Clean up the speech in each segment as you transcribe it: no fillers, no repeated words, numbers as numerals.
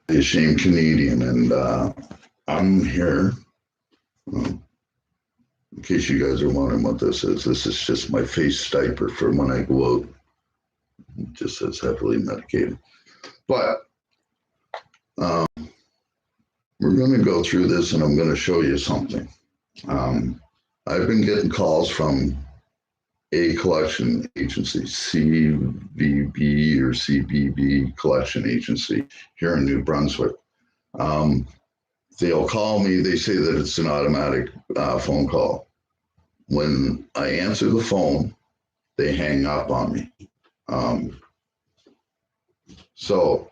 the Ashamed Canadian, and I'm here. In case you guys are wondering what this is just my face diaper for when I go out. It just says heavily medicated. But we're going to go through this, and I'm going to show you something. I've been getting calls from a collection agency, CVB or CBB collection agency here in New Brunswick. They'll call me. They say that it's an automatic phone call. When I answer the phone, they hang up on me. So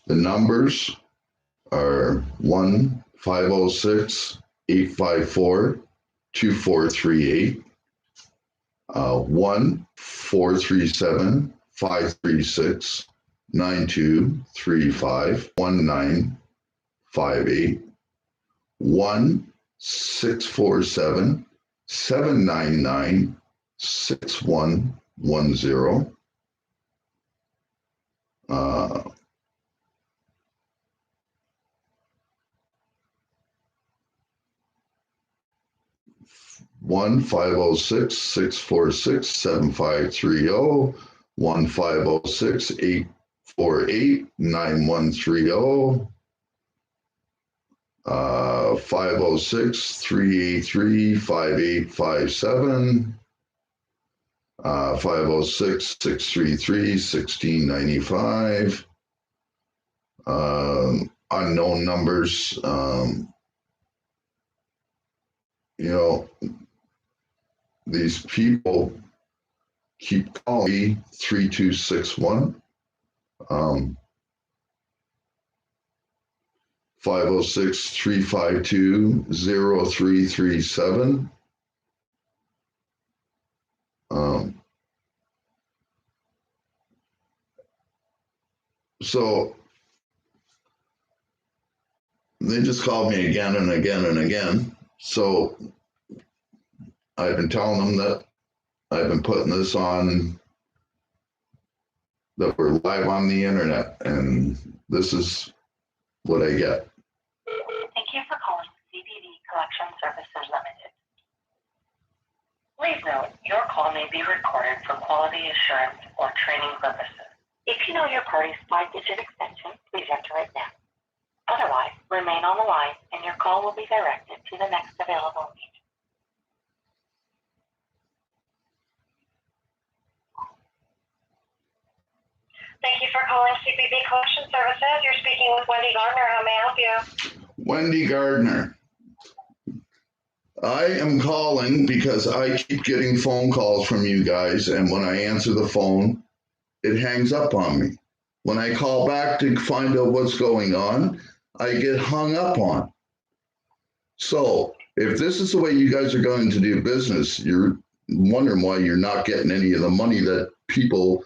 the numbers are 1-506-854-2438, 1-437-536-9235, 1958, 1-647-799-6110. 1-506-646-7530, 1-506-848-9130, 506-383-5857, 506-633-1695, unknown numbers. These people keep calling me 3261, 506-352-0337. So they just called me again and again and again. So I've been telling them that I've been putting this on, that we're live on the internet, and this is what I get. Thank you for calling CBD Collection Services Limited. Please note, your call may be recorded for quality assurance or training purposes. If you know your party's 5-digit extension, please enter it now. Otherwise, remain on the line and your call will be directed to the next available agent. Thank you for calling CBD Collection Services. You're speaking with Wendy Gardner. How may I help you? Wendy Gardner. I am calling because I keep getting phone calls from you guys, and when I answer the phone, it hangs up on me. When I call back to find out what's going on, I get hung up on. So if this is the way you guys are going to do business, you're wondering why you're not getting any of the money that people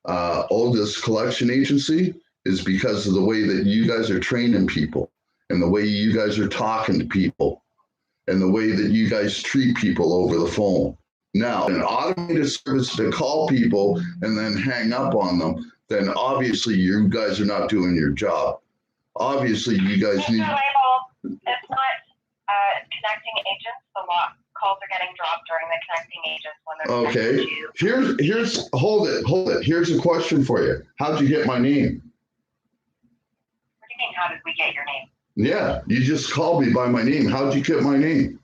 owe this collection agency, is because of the way that you guys are training people and the way you guys are talking to people and the way that you guys treat people over the phone. Now, an automated service to call people and then hang up on them, then obviously you guys are not doing your job. Obviously, you guys need... Mr. Label, it's not connecting agents. The calls are getting dropped during the connecting agents when they're Okay. Here's hold it. Here's a question for you. How'd you get my name? What do you mean, how did we get your name? Yeah, you just called me by my name. How'd you get my name?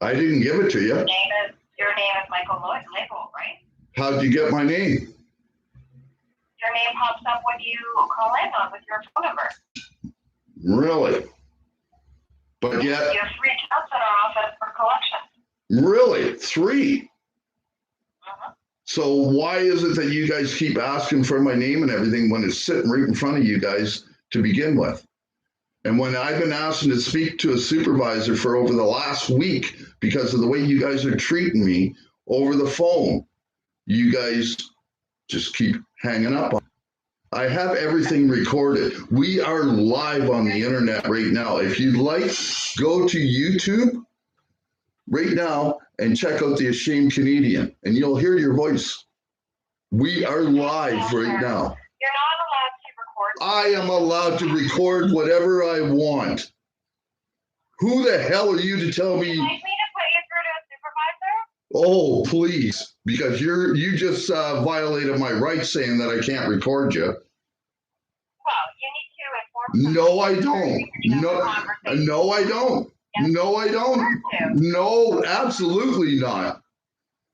I didn't give it to you. Your name is Michael Lloyd Label, right? How'd you get my name? Your name pops up when you call in on with your phone number. Really? But yet... You have 3 accounts at our office for collection. Really? 3? Uh-huh. So why is it that you guys keep asking for my name and everything when it's sitting right in front of you guys to begin with? And when I've been asking to speak to a supervisor for over the last week because of the way you guys are treating me over the phone, you guys just keep hanging up on me. I have everything recorded. We are live on the internet right now. If you'd like, go to YouTube right now and check out the Ashamed Canadian, and you'll hear your voice. We are live right now. You're not allowed to record I am allowed to record whatever I want. Who the hell are you to tell me? Would you like me to put you through to a supervisor? Oh, please, because you just violated my rights saying that I can't record you. Well, you need to inform. No, I don't. No, I don't. No, I don't. No, absolutely not.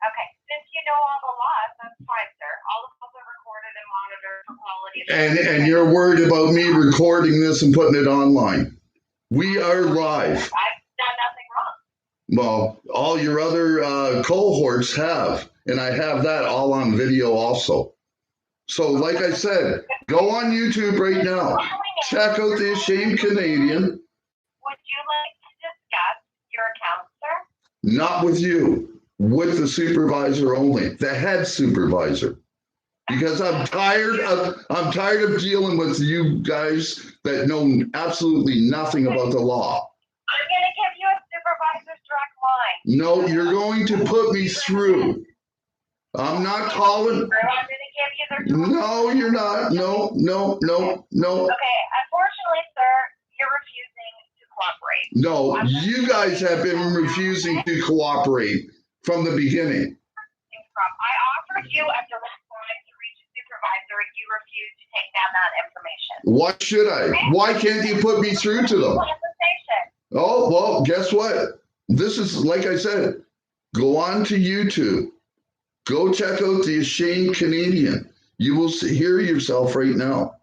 Okay, since you know all the laws, that's fine, sir. All the calls are recorded and monitored for quality. And you're worried about me recording this and putting it online. We are live. I've done nothing wrong. Well, all your other cohorts have, and I have that all on video also. So, like I said, go on YouTube right now. Check out the Ashamed Canadian. Would you like to discuss your account, sir? Not with you, with the supervisor only, the head supervisor. Because I'm tired of dealing with you guys that know absolutely nothing about the law. I'm going to give you a supervisor's direct line. No, you're going to put me through. I'm not calling. I'm going to give you their. No, you're not. No. Okay, unfortunately, sir, you're refusing to cooperate. No, you guys have been refusing to cooperate from the beginning. I offered you a direct line to reach a supervisor, and you refused to take down that information. Why should I? Why can't you put me through to them? Oh, well, guess what? This is, like I said, go on to YouTube. Go check out the Ashamed Canadian. You will hear yourself right now.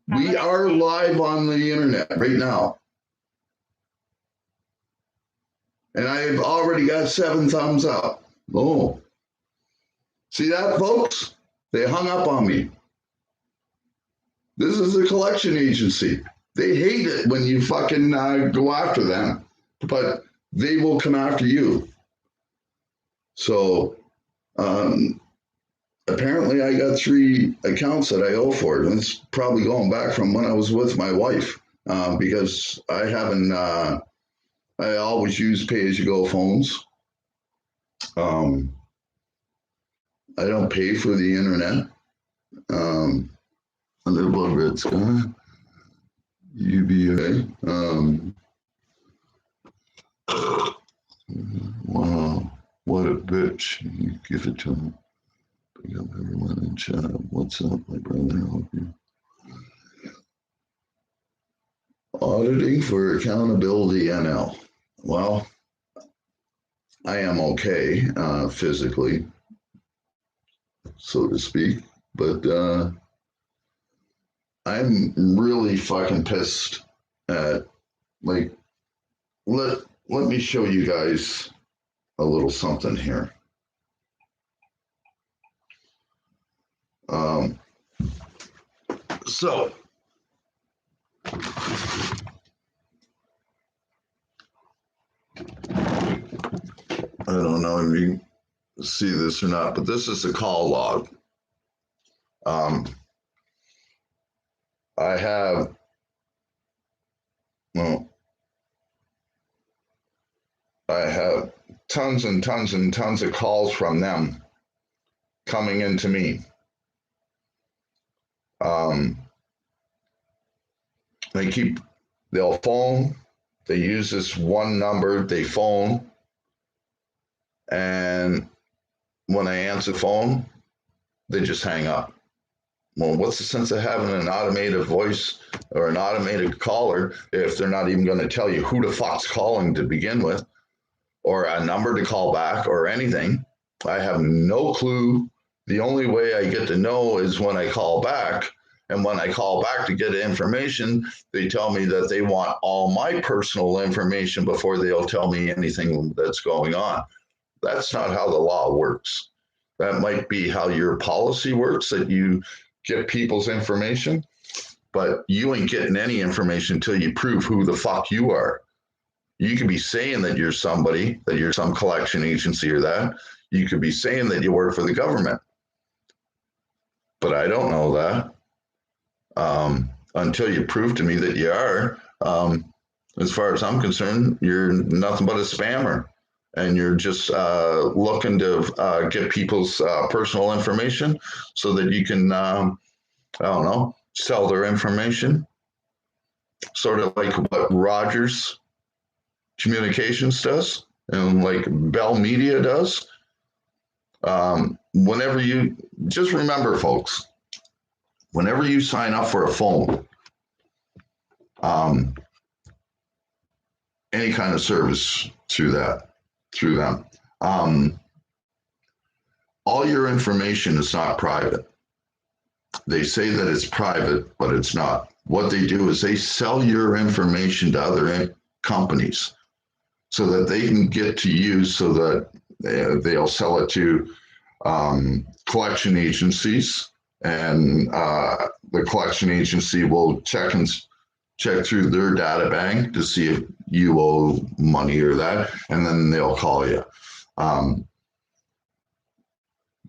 We are live on the internet right now. And I've already got 7 thumbs up. Oh. See that, folks? They hung up on me. This is a collection agency. They hate it when you fucking go after them, but they will come after you. So, apparently I got 3 accounts that I owe for it. And it's probably going back from when I was with my wife, because I haven't, I always use pay-as-you-go phones. I don't pay for the internet. A little bit of it's gone. UBA. Wow, what a bitch. You give it to him. Pick up everyone in chat. What's up, my brother? Help you. Auditing for Accountability NL. Well, I am okay physically, so to speak, but I'm really fucking pissed at, like, let me show you guys a little something here. So I don't know if you see this or not, but this is the call log. I have, well, I have tons and tons and tons of calls from them coming into me. They'll phone, they use this one number, they phone, and when I answer the phone, they just hang up. Well, what's the sense of having an automated voice or an automated caller if they're not even going to tell you who the fuck's calling to begin with, or a number to call back or anything? I have no clue. The only way I get to know is when I call back. And when I call back to get information, they tell me that they want all my personal information before they'll tell me anything that's going on. That's not how the law works. That might be how your policy works, that you get people's information, but you ain't getting any information until you prove who the fuck you are. You could be saying that you're somebody, that you're some collection agency or that. You could be saying that you work for the government. But I don't know that. Until you prove to me that you are, as far as I'm concerned, you're nothing but a spammer. And you're just looking to get people's personal information so that you can, I don't know, sell their information, sort of like what Rogers Communications does and like Bell Media does. Whenever you just remember, folks, whenever you sign up for a phone, any kind of service through them, all your information is not private. They say that it's private, but it's not. What they do is they sell your information to other companies so that they can get to you, so that they'll sell it to collection agencies, and the collection agency will check through their data bank to see if you owe money or that, and then they'll call you.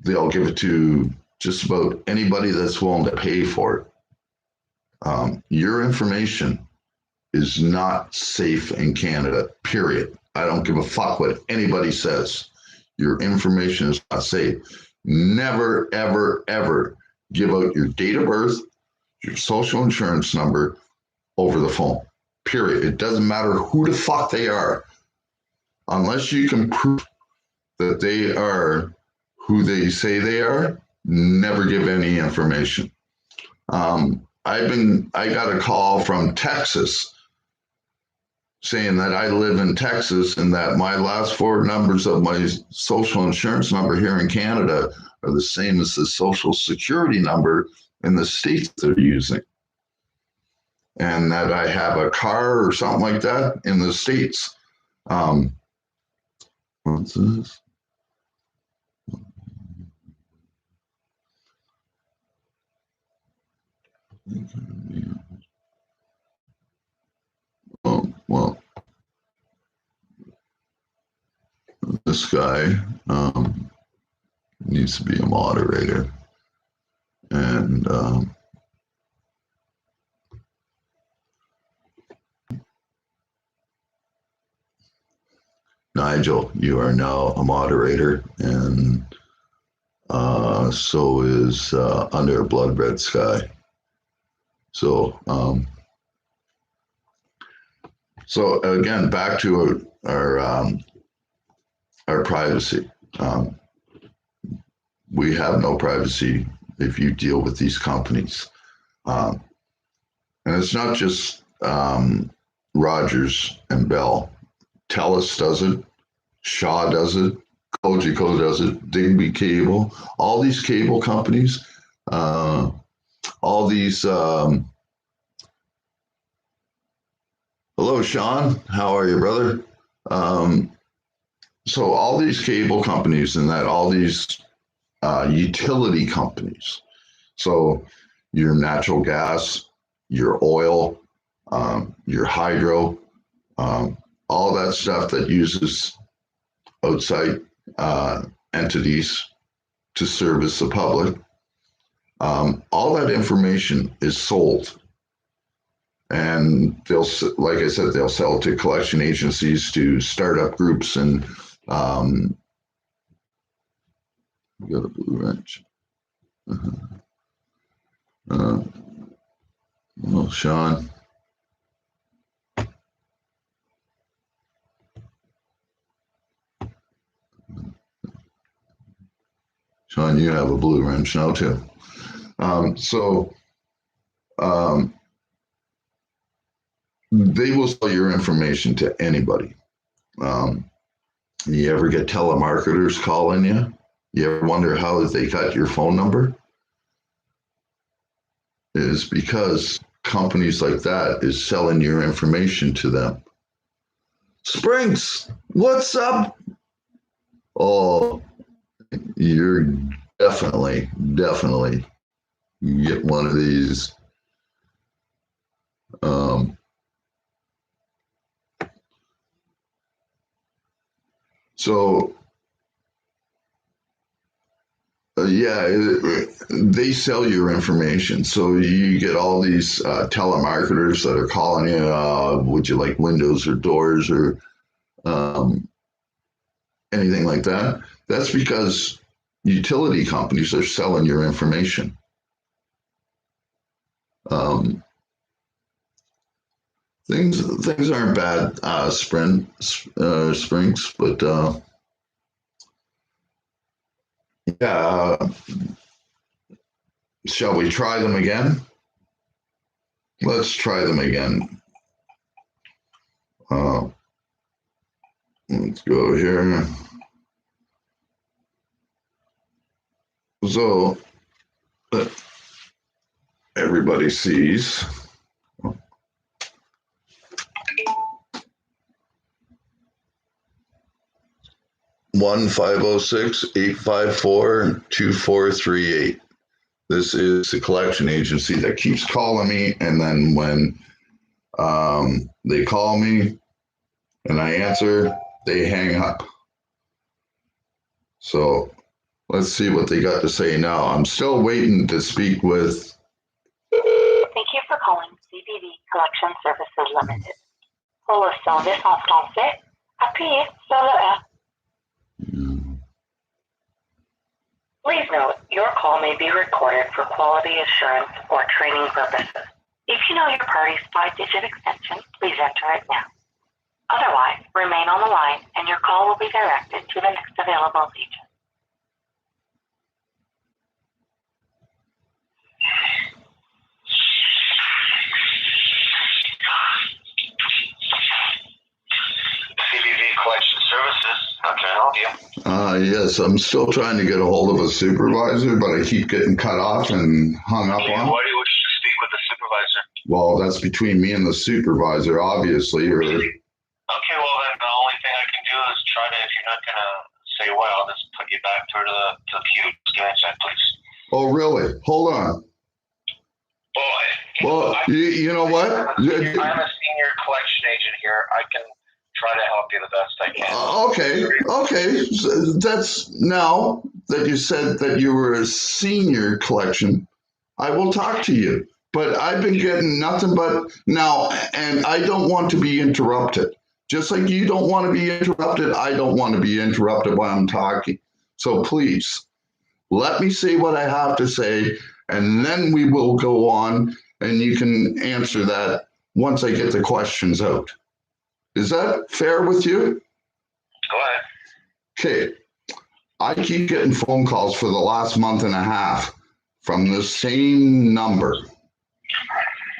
They'll give it to just about anybody that's willing to pay for it. Your information is not safe in Canada, period. I don't give a fuck what anybody says. Your information is not safe. Never, ever, ever give out your date of birth, your social insurance number over the phone, period. It doesn't matter who the fuck they are. Unless you can prove that they are who they say they are, never give any information. I got a call from Texas saying that I live in Texas and that my last four numbers of my social insurance number here in Canada are the same as the social security number in the states they're using. And that I have a car or something like that in the States. What's this? Oh, well, this guy needs to be a moderator. And Nigel, you are now a moderator, and so is Under a Blood Red Sky. So again, back to our privacy. We have no privacy if you deal with these companies, and it's not just Rogers and Bell. TELUS does it, Shaw does it, Cogeco does it, Digby Cable, all these cable companies, all these. Hello, Sean. How are you, brother? So all these cable companies and all these utility companies. So your natural gas, your oil, your hydro, all that stuff that uses outside entities to service the public. All that information is sold. And they'll, like I said, they'll sell to collection agencies, to startup groups, and we got a blue wrench. Well, Sean. Sean, you have a blue wrench now too. They will sell your information to anybody. You ever get telemarketers calling you? You ever wonder how they got your phone number? It is because companies like that is selling your information to them. Springs, what's up? Oh, you're definitely get one of these. They sell your information. So you get all these telemarketers that are calling you, would you like windows or doors or anything like that? That's because utility companies are selling your information. Um, things aren't bad, Springs, but yeah. Shall we try them again? Let's try them again. Let's go here. So everybody sees. 1-506-854-2438. This is the collection agency that keeps calling me, and then when they call me and I answer, they hang up. So let's see what they got to say now. I'm still waiting to speak with. Thank you for calling CBV Collection Services Limited. Pour le service en français, appuyez sur le 1. Please note, your call may be recorded for quality assurance or training purposes. If you know your party's 5-digit extension, please enter it now. Otherwise, remain on the line and your call will be directed to the next available agent. CBV Collection Services, how can I help you? Yes, I'm still trying to get a hold of a supervisor, but I keep getting cut off and hung up on. Why do you wish to speak with the supervisor? Well, that's between me and the supervisor, obviously. Or Okay, well then the only thing I can do is try to, if you're not going to say what, I'll just put you back to the queue. Just give me a sec, please. oh, really? Hold on. Well, you know what? I'm a senior collection agent here. I can try to help you the best I can. Okay. So that's now that you said that you were a senior collection, I will talk to you. But I've been getting nothing but now, and I don't want to be interrupted. Just like you don't want to be interrupted, I don't want to be interrupted while I'm talking. So please, let me say what I have to say, and then we will go on, and you can answer that once I get the questions out. Is that fair with you? Go ahead. Okay. I keep getting phone calls for the last month and a half from the same number.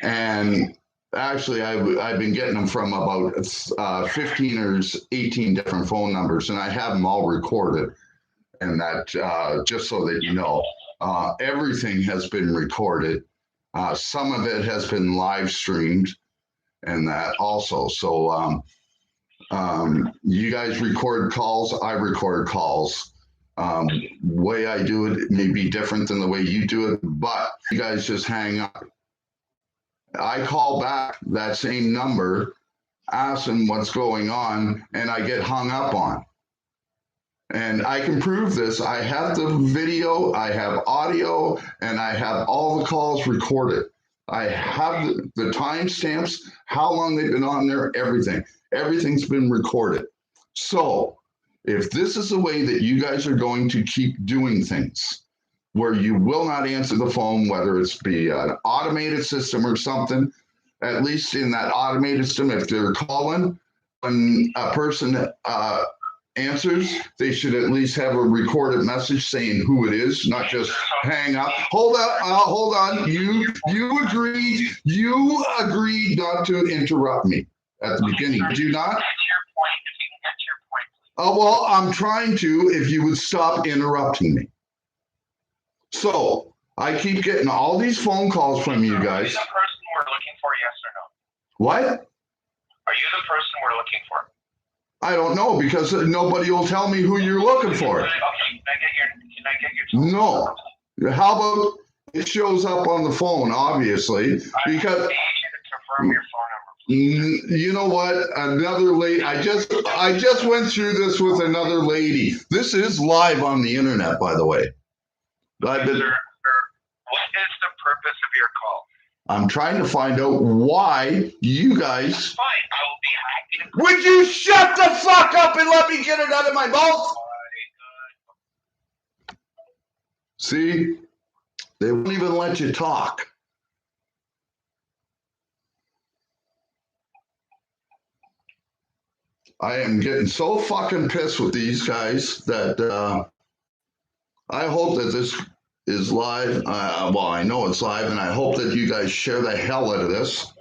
And actually, I've been getting them from about 15 or 18 different phone numbers, and I have them all recorded. And that, just so that you know, everything has been recorded. Some of it has been live streamed, and that also. So you guys record calls, I record calls. Way I do it may be different than the way you do it, but you guys just hang up. I call back that same number, ask them what's going on, and I get hung up on. And I can prove this. I have the video, I have audio, and I have all the calls recorded. I have the timestamps, how long they've been on there, everything. Everything's been recorded. So if this is the way that you guys are going to keep doing things, where you will not answer the phone, whether it's be an automated system or something, at least in that automated system, if they're calling, when a person answers, they should at least have a recorded message saying who it is, not just hang up. Hold on. You agreed not to interrupt me at the beginning. Did you not? Oh, well, I'm trying to, if you would stop interrupting me. So I keep getting all these phone calls from you guys. Are you the person we're looking for, yes or no? What? Are you the person we're looking for? I don't know, because nobody will tell me who you're looking for. Okay, can I get your No. How about it shows up on the phone, obviously, because I need you to confirm your phone number. You know what? Another lady. I just went through this with another lady. This is live on the internet, by the way. Sir, what is the purpose of your call? I'm trying to find out why you guys. That's fine. I will be happy to. Would you shut the fuck up and let me get it out of my mouth? See, they won't even let you talk. I am getting so fucking pissed with these guys that I hope that this is live. Well, I know it's live, and I hope that you guys share the hell out of this.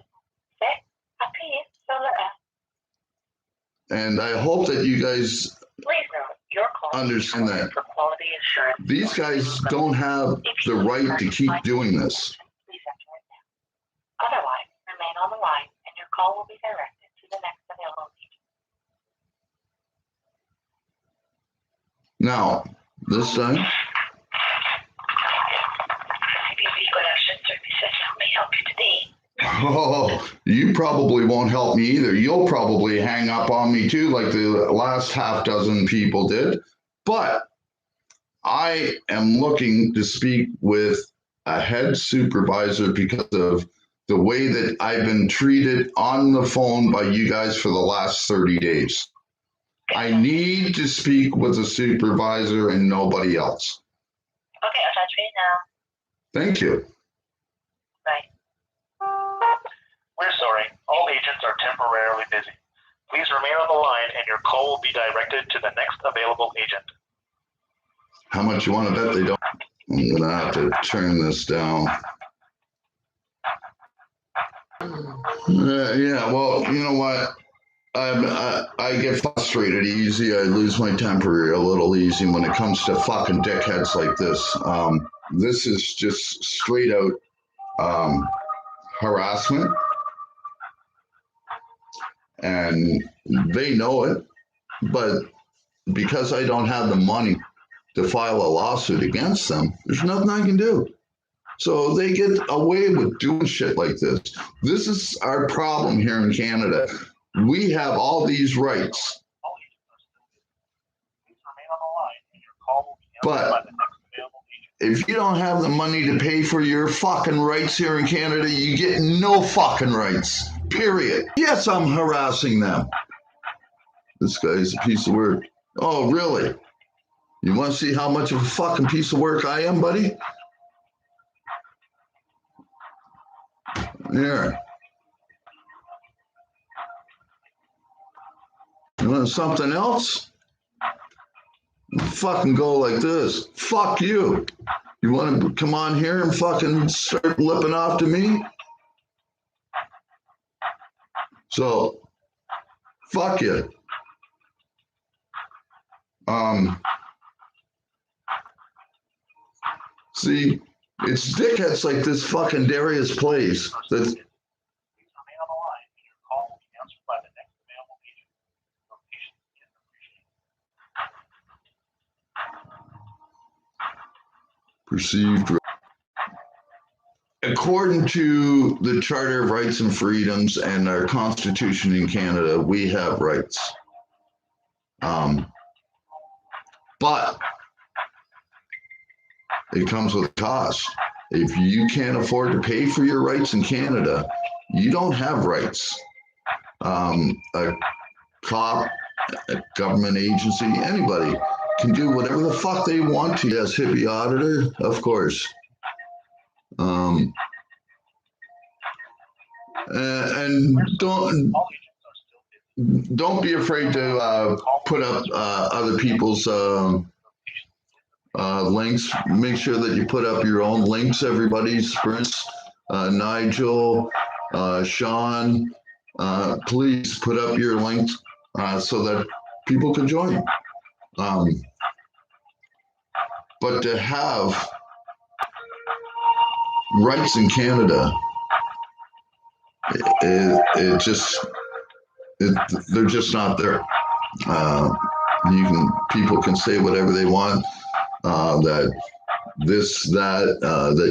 And I hope that you guys understand that these guys don't have the right to keep doing this. Otherwise, remain on the line and your call will be directed to the next available agent. Now, this time. Oh, you probably won't help me either. You'll probably hang up on me too, like the last half dozen people did. But I am looking to speak with a head supervisor because of the way that I've been treated on the phone by you guys for the last 30 days. I need to speak with a supervisor and nobody else. Okay, I'll touch base now. Thank you. Bye. We're sorry. All agents are temporarily busy. Please remain on the line and your call will be directed to the next available agent. How much you want to bet they don't? I'm going to have to turn this down. Yeah, well, you know what? I get frustrated easy. I lose my temper a little easy when it comes to fucking dickheads like this. This is just straight out harassment. And they know it. But because I don't have the money to file a lawsuit against them, there's nothing I can do. So they get away with doing shit like this. This is our problem here in Canada. We have all these rights. But if you don't have the money to pay for your fucking rights here in Canada, you get no fucking rights. Period. Yes, I'm harassing them. This guy's a piece of work. Oh, really? You want to see how much of a fucking piece of work I am, buddy? There. You want something else? Fucking go like this. Fuck you. You want to come on here and fucking start lipping off to me? So, fuck you. See, it's dickheads like this fucking Darius Place that's perceived. According to the Charter of Rights and Freedoms and our Constitution in Canada, we have rights. But it comes with a cost. If you can't afford to pay for your rights in Canada, you don't have rights. A cop, a government agency, anybody can do whatever the fuck they want to. Yes, hippie auditor, of course. And don't be afraid to put up other people's links. Make sure that you put up your own links, everybody's friends. Nigel, Sean, please put up your links so that people can join. But to have rights in Canada, they're just not there. People can say whatever they want, that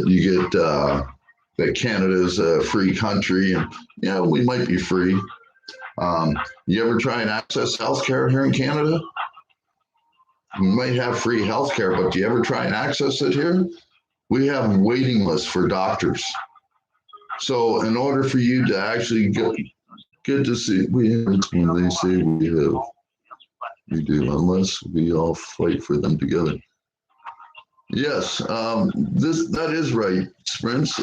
you get that Canada's a free country, and yeah, we might be free. You ever try and access healthcare here in Canada? We might have free healthcare, but do you ever try and access it here? We have waiting lists for doctors. So in order for you to actually get to see, when they say we do, unless we all fight for them together. Yes, that is right, Sprints.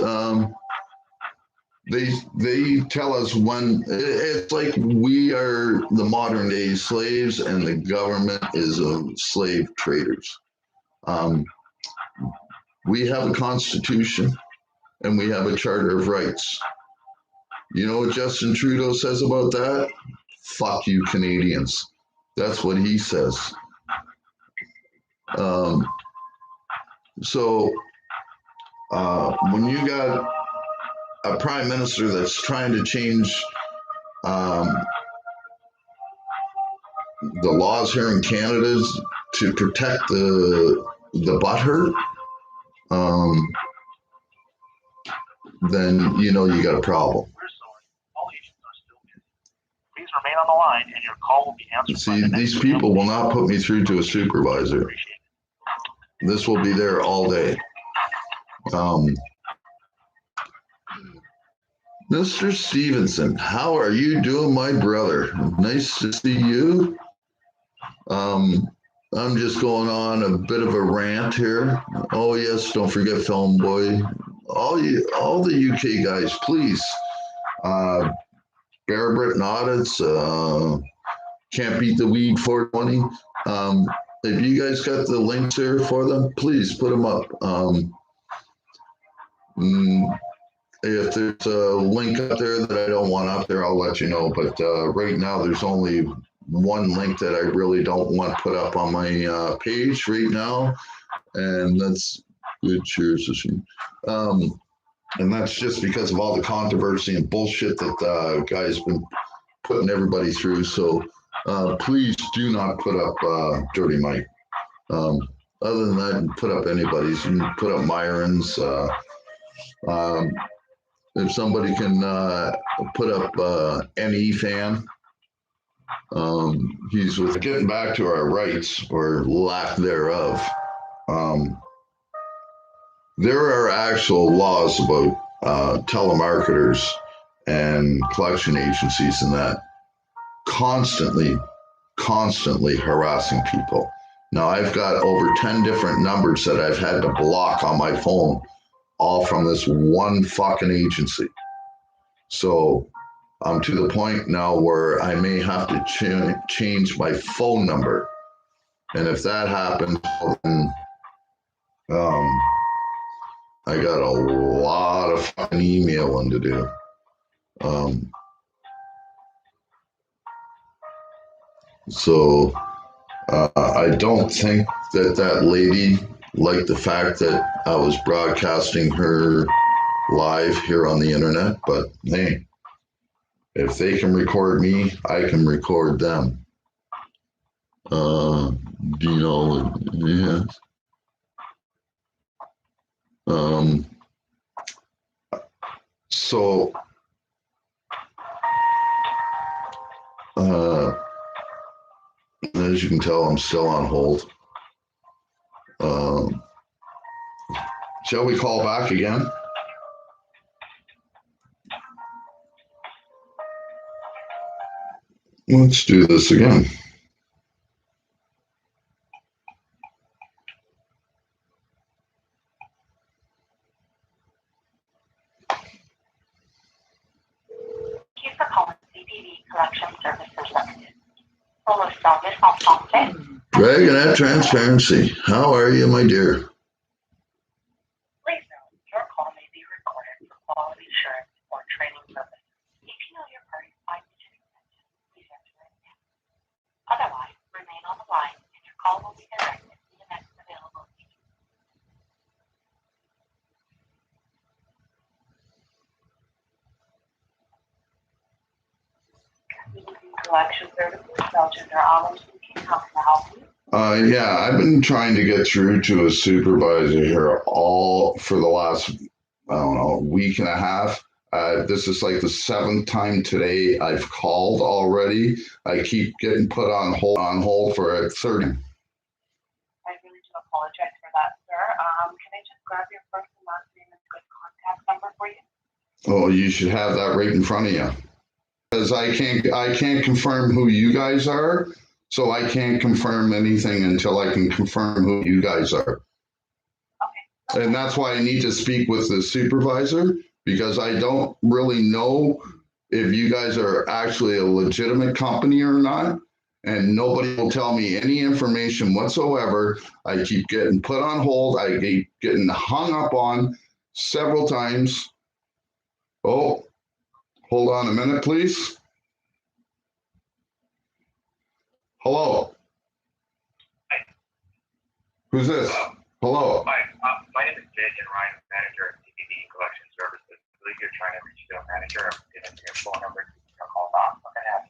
They tell us when it's like we are the modern day slaves and the government is slave traders. We have a constitution and we have a charter of rights. You know what Justin Trudeau says about that? Fuck you, Canadians. That's what he says. So when you got a prime minister that's trying to change the laws here in Canada to protect the butthurt, then you know you got a problem. We're sorry. All agents are still busy. Please remain on the line and your call will be answered. See, these people will not put me through to a supervisor. This will be there all day. Mr. Stevenson, how are you doing, my brother? Nice to see you. I'm just going on a bit of a rant here. Oh yes, don't forget Film Boy. All the UK guys, please. Bear Britain audits. Can't beat the weed 420. If you guys got the links here for them, please put them up. If there's a link up there that I don't want up there, I'll let you know. But right now, there's only one link that I really don't want put up on my page right now, and that's good. Cheers, and that's just because of all the controversy and bullshit that guys been putting everybody through. So please do not put up Dirty Mike. Other than that, put up anybody's. You can put up Myron's. If somebody can put up NE fan, he's with getting back to our rights or lack thereof. There are actual laws about telemarketers and collection agencies and that constantly harassing people. Now I've got over 10 different numbers that I've had to block on my phone, all from this one fucking agency. So I'm to the point now where I may have to change my phone number. And if that happens, then I got a lot of fucking emailing to do. So I don't think that lady liked the fact that I was broadcasting her live here on the internet, but hey, if they can record me, I can record them. Do you know? Yeah. So as you can tell, I'm still on hold. Shall we call back again? Let's do this again. Thank you for calling CBV Collection Services Limited. Pour le service en français. Dragonette Transparency, how are you, my dear? Please note, your call may be recorded for quality assurance or training purposes. If you know your party's 5-digit extension, please enter it now. Otherwise, remain on the line and your call will be directed to the next available agent. Collection Services, Belgian or Olive speaking. How can I help you? Yeah, I've been trying to get through to a supervisor here for the last, I don't know, week and a half. This is like the 7th time today I've called already. I keep getting put on hold for a 30. I really do apologize for that, sir. Can I just grab your first and last name and good contact number for you? Oh, you should have that right in front of you. Because I can't confirm who you guys are, so I can't confirm anything until I can confirm who you guys are. Okay. And that's why I need to speak with the supervisor, because I don't really know if you guys are actually a legitimate company or not. And nobody will tell me any information whatsoever. I keep getting put on hold. I keep getting hung up on several times. Oh, hold on a minute, please. Hello. Hi. Who's this? Hello. Hi, my name is Jake and Ryan, manager at CBD Collection Services. I believe you're trying to reach the manager. I'm giving your phone number to call back. What can I have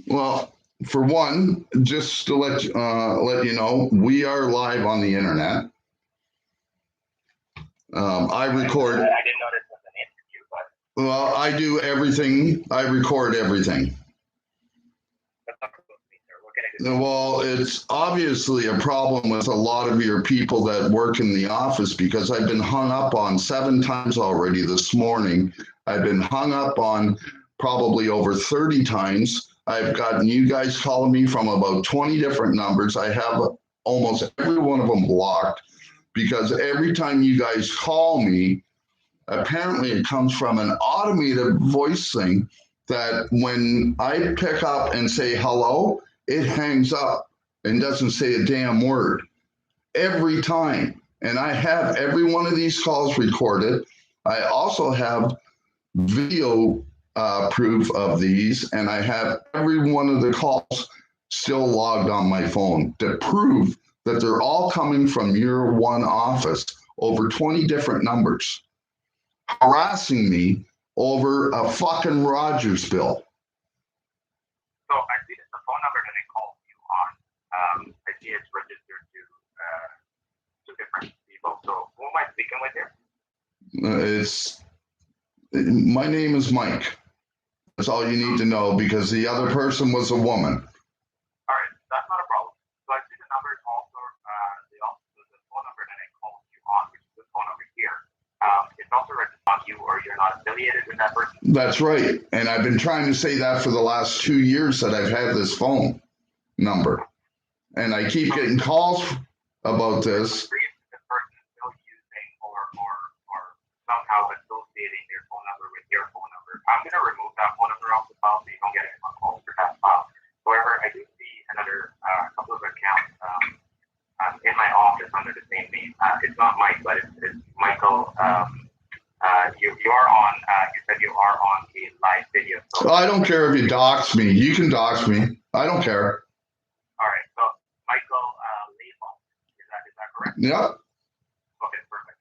you? Well, for one, just to let you know, we are live on the internet. I record. I didn't know this was an interview, but. Well, I do everything. I record everything. That's not supposed to be, sir. What can I do? Well, it's obviously a problem with a lot of your people that work in the office because I've been hung up on 7 times already this morning. I've been hung up on probably over 30 times. I've gotten you guys calling me from about 20 different numbers. I have almost every one of them blocked because every time you guys call me, apparently it comes from an automated voice thing that when I pick up and say hello, it hangs up and doesn't say a damn word every time. And I have every one of these calls recorded. I also have video proof of these, and I have every one of the calls still logged on my phone to prove that they're all coming from your one office, over 20 different numbers, harassing me over a fucking Rogers bill. So I see that the phone number that I called you on, I see it's registered to 2 different people. So who am I speaking with here? My name is Mike. That's all you need to know because the other person was a woman. All right, that's not a problem. So I see the number is also the phone number that I called you on, which is the phone number here. It's also registered on you, or you're not affiliated with that person. That's right. And I've been trying to say that for the last 2 years that I've had this phone number. And I keep getting calls about this. The person is still using or somehow associating their phone number with your phone number. I'm going to remove that phone number off the file so you don't get any more calls for that file. However, I do see another couple of accounts in my office under the same name. It's not Mike, but it's Michael. You are on. You said you are on the live video. So I don't care if you dox me. You can dox me. I don't care. all right. So Michael Leibel, is that correct? Yep. Okay, perfect.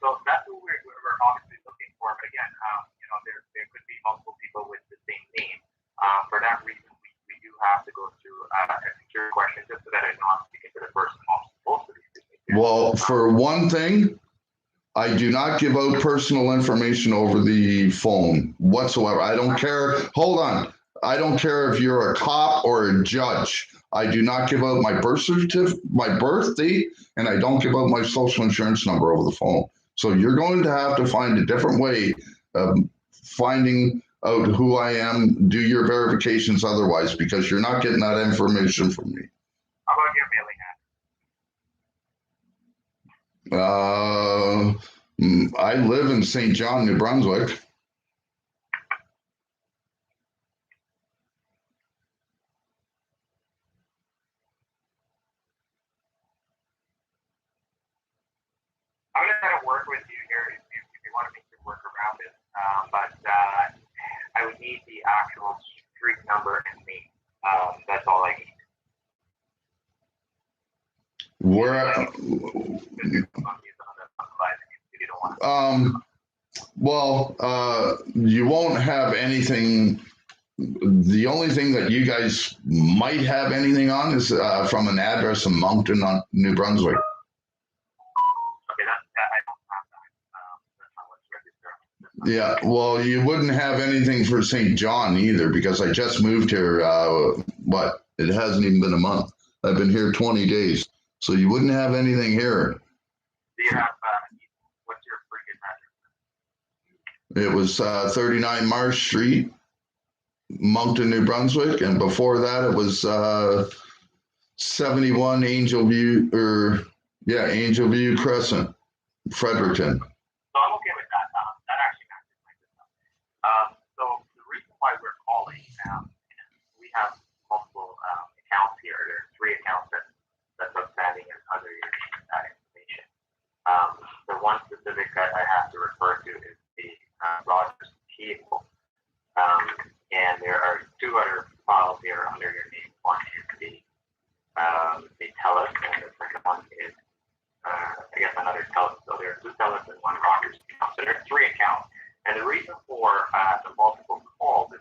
So that's what we're obviously looking for. But again, there could be multiple people with the same name. For that reason, we do have to go through a security question just so that I know I'm speaking to the person I'm supposed to be speaking to. Well, for one thing, I do not give out personal information over the phone whatsoever. I don't care. Hold on. I don't care if you're a cop or a judge. I do not give out my birth certificate, my birth date, and I don't give out my social insurance number over the phone. So you're going to have to find a different way of finding out who I am, do your verifications otherwise, because you're not getting that information from me. How about your mailing address? I live in St. John, New Brunswick. I'm going to try to work with you here if you want to make your work around it. But I would need the actual street number and name. That's all I need. You won't have anything. The only thing that you guys might have anything on is from an address in Moncton, New Brunswick. Okay, I don't have that. That's not what's registered. Yeah, well, you wouldn't have anything for St. John either because I just moved here. It hasn't even been a month. I've been here 20 days. So you wouldn't have anything here. Do you have, what's your previous address? It was 39 Marsh Street, Moncton, New Brunswick. And before that, it was 71 Angel View Crescent, Fredericton. So I'm okay with that. That there are three accounts that's outstanding and under your information. The one specific that I have to refer to is the Rogers cable. And there are two other files here under your name. One is the TELUS, and the second one is, I guess, another TELUS. So there are two TELUS and one Rogers account. So there are three accounts. And the reason for the multiple calls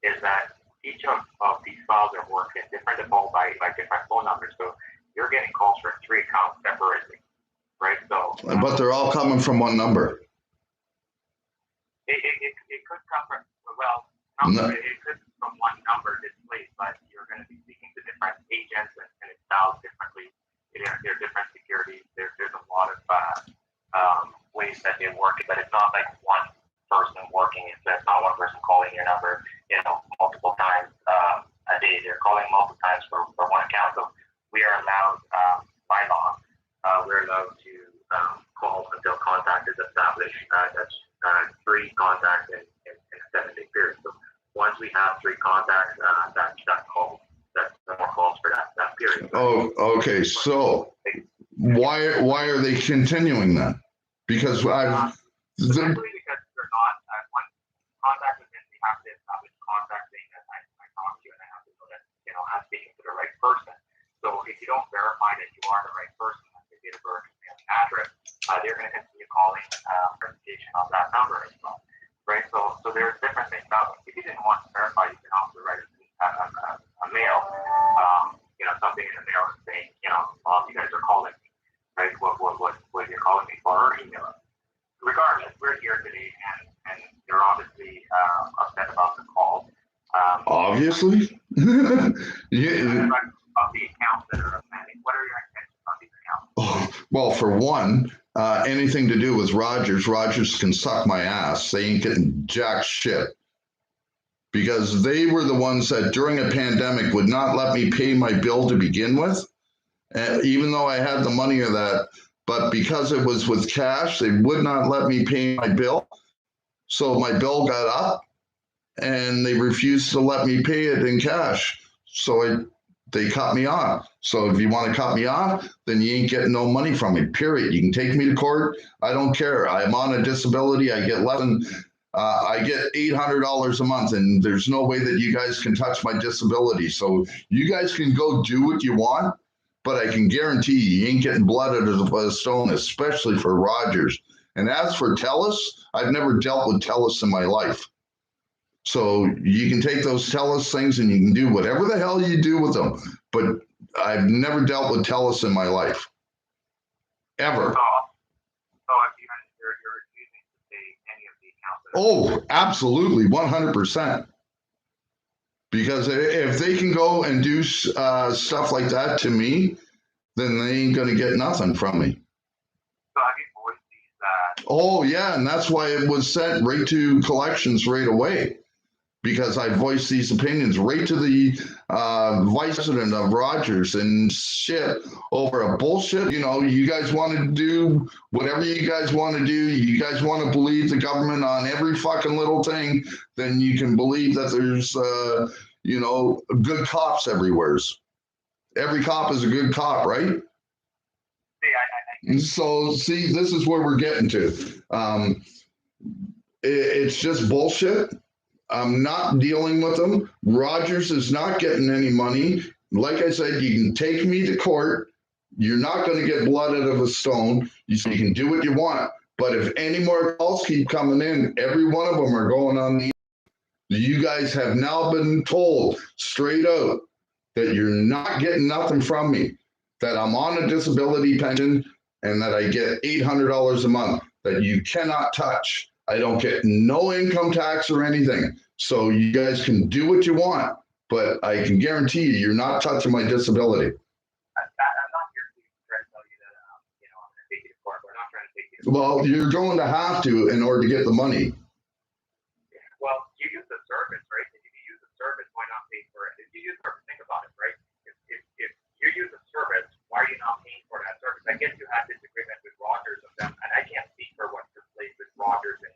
is that each of these files are worked in different default by different phone numbers. So you're getting calls for three accounts separately, right? So, But they're all coming from one number. It could come from, well, it could from one number displayed, but you're going to be speaking to different agents and it's dialed differently. There are different securities. There's a lot of ways that they work, but it's not like one person working. It's not one person calling your number, multiple times a day. They're calling multiple times for one account. So we are allowed, by law, we're allowed to call until contact is established. That's three contacts in a 7-day period. So once we have three contacts, that's no more calls for that period. Oh, okay. So why are they continuing that? Because Simply because they're not one contact with them, we have to establish contact saying that I talked to you and I have to know that I'm speaking to the right person. So if you don't verify that you are the right person, like the date of birth and mailing address, they're going to continue calling verification of that number as well, right? So there's different things. Now, if you didn't want to verify, you can also write a mail, something in the mail saying, you guys are calling me, right? What you're calling me for, or email us. Regardless, we're here today, and you're obviously upset about the call. obviously. Yeah. Of the accounts that are outstanding, what are your intentions on these accounts? Oh, well, for one, anything to do with Rogers can suck my ass. They ain't getting jack shit. Because they were the ones that during a pandemic would not let me pay my bill to begin with. Even though I had the money of that, but because it was with cash, they would not let me pay my bill. So my bill got up and they refused to let me pay it in cash. So they cut me off. So if you want to cut me off, then you ain't getting no money from me, period. You can take me to court. I don't care. I'm on a disability. I get less than, I get $800 a month, and there's no way that you guys can touch my disability. So you guys can go do what you want, but I can guarantee you ain't getting blood out of a stone, especially for Rogers. And as for TELUS, I've never dealt with TELUS in my life. So you can take those TELUS things and you can do whatever the hell you do with them. But I've never dealt with TELUS in my life. Ever. So if you're refusing to pay any of the accounts. Oh, absolutely, 100%. Because if they can go and do stuff like that to me, then they ain't going to get nothing from me. So have you voiced these? Oh, yeah, and that's why it was sent right to collections right away. Because I voiced these opinions right to the vice president of Rogers and shit over a bullshit. You guys want to do whatever you guys want to do. You guys want to believe the government on every fucking little thing, then you can believe that there's, good cops everywhere. Every cop is a good cop, right? So, see, this is where we're getting to. It's just bullshit. I'm not dealing with them. Rogers is not getting any money. Like I said, you can take me to court. You're not going to get blood out of a stone. You can do what you want. But if any more calls keep coming in, every one of them are going on the. You guys have now been told straight out that you're not getting nothing from me, that I'm on a disability pension and that I get $800 a month that you cannot touch. I don't get no income tax or anything. So you guys can do what you want, but I can guarantee you're not touching my disability. I'm not here to try to tell you that, I'm going to take you to court. We're not trying to take you to court. Well, you're going to have to in order to get the money. Well, you use the service, right? If you use the service, why not pay for it? If you use the service, think about it, right? If you use the service, why are you not paying for that service? I guess you had this agreement with Rogers of them, and I can't speak for what took place with Rogers and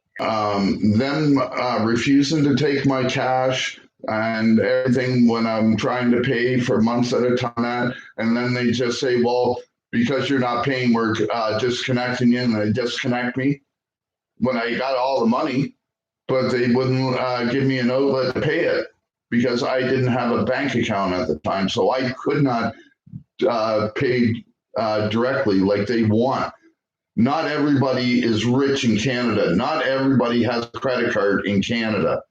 them refusing to take my cash, and everything when I'm trying to pay for months at a time. And then they just say, well, because you're not paying, we're disconnecting you, and they disconnect me when I got all the money, but they wouldn't give me an outlet to pay it because I didn't have a bank account at the time. So I could not pay directly like they want. Not everybody is rich in Canada. Not everybody has a credit card in Canada.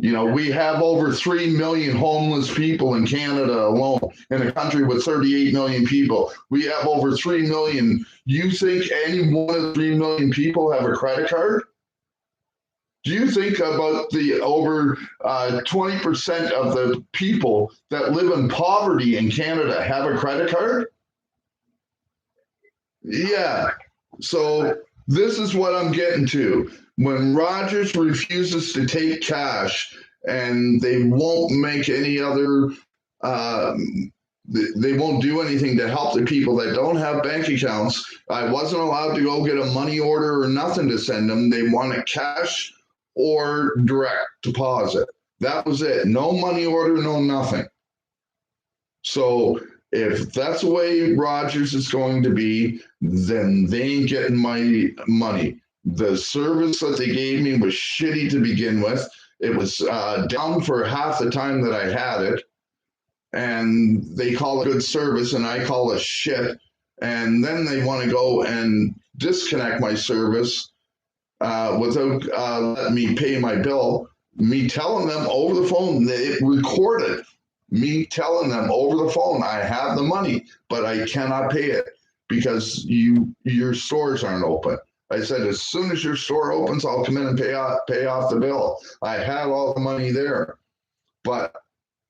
You know, we have over 3 million homeless people in Canada alone, in a country with 38 million people. We have over 3 million. You think any one of the 3 million people have a credit card? Do you think about the over 20% of the people that live in poverty in Canada have a credit card? Yeah. So this is what I'm getting to. When Rogers refuses to take cash and they won't make any other, they won't do anything to help the people that don't have bank accounts. I wasn't allowed to go get a money order or nothing to send them. They want it cash or direct deposit. That was it. No money order, no nothing. So if that's the way Rogers is going to be, then they ain't getting my money. The service that they gave me was shitty to begin with. It was down for half the time that I had it. And they call it good service, and I call it shit. And then they want to go and disconnect my service without letting me pay my bill. Me telling them over the phone, it recorded me telling them over the phone, I have the money, but I cannot pay it because your stores aren't open. I said, as soon as your store opens, I'll come in and pay off the bill. I had all the money there, but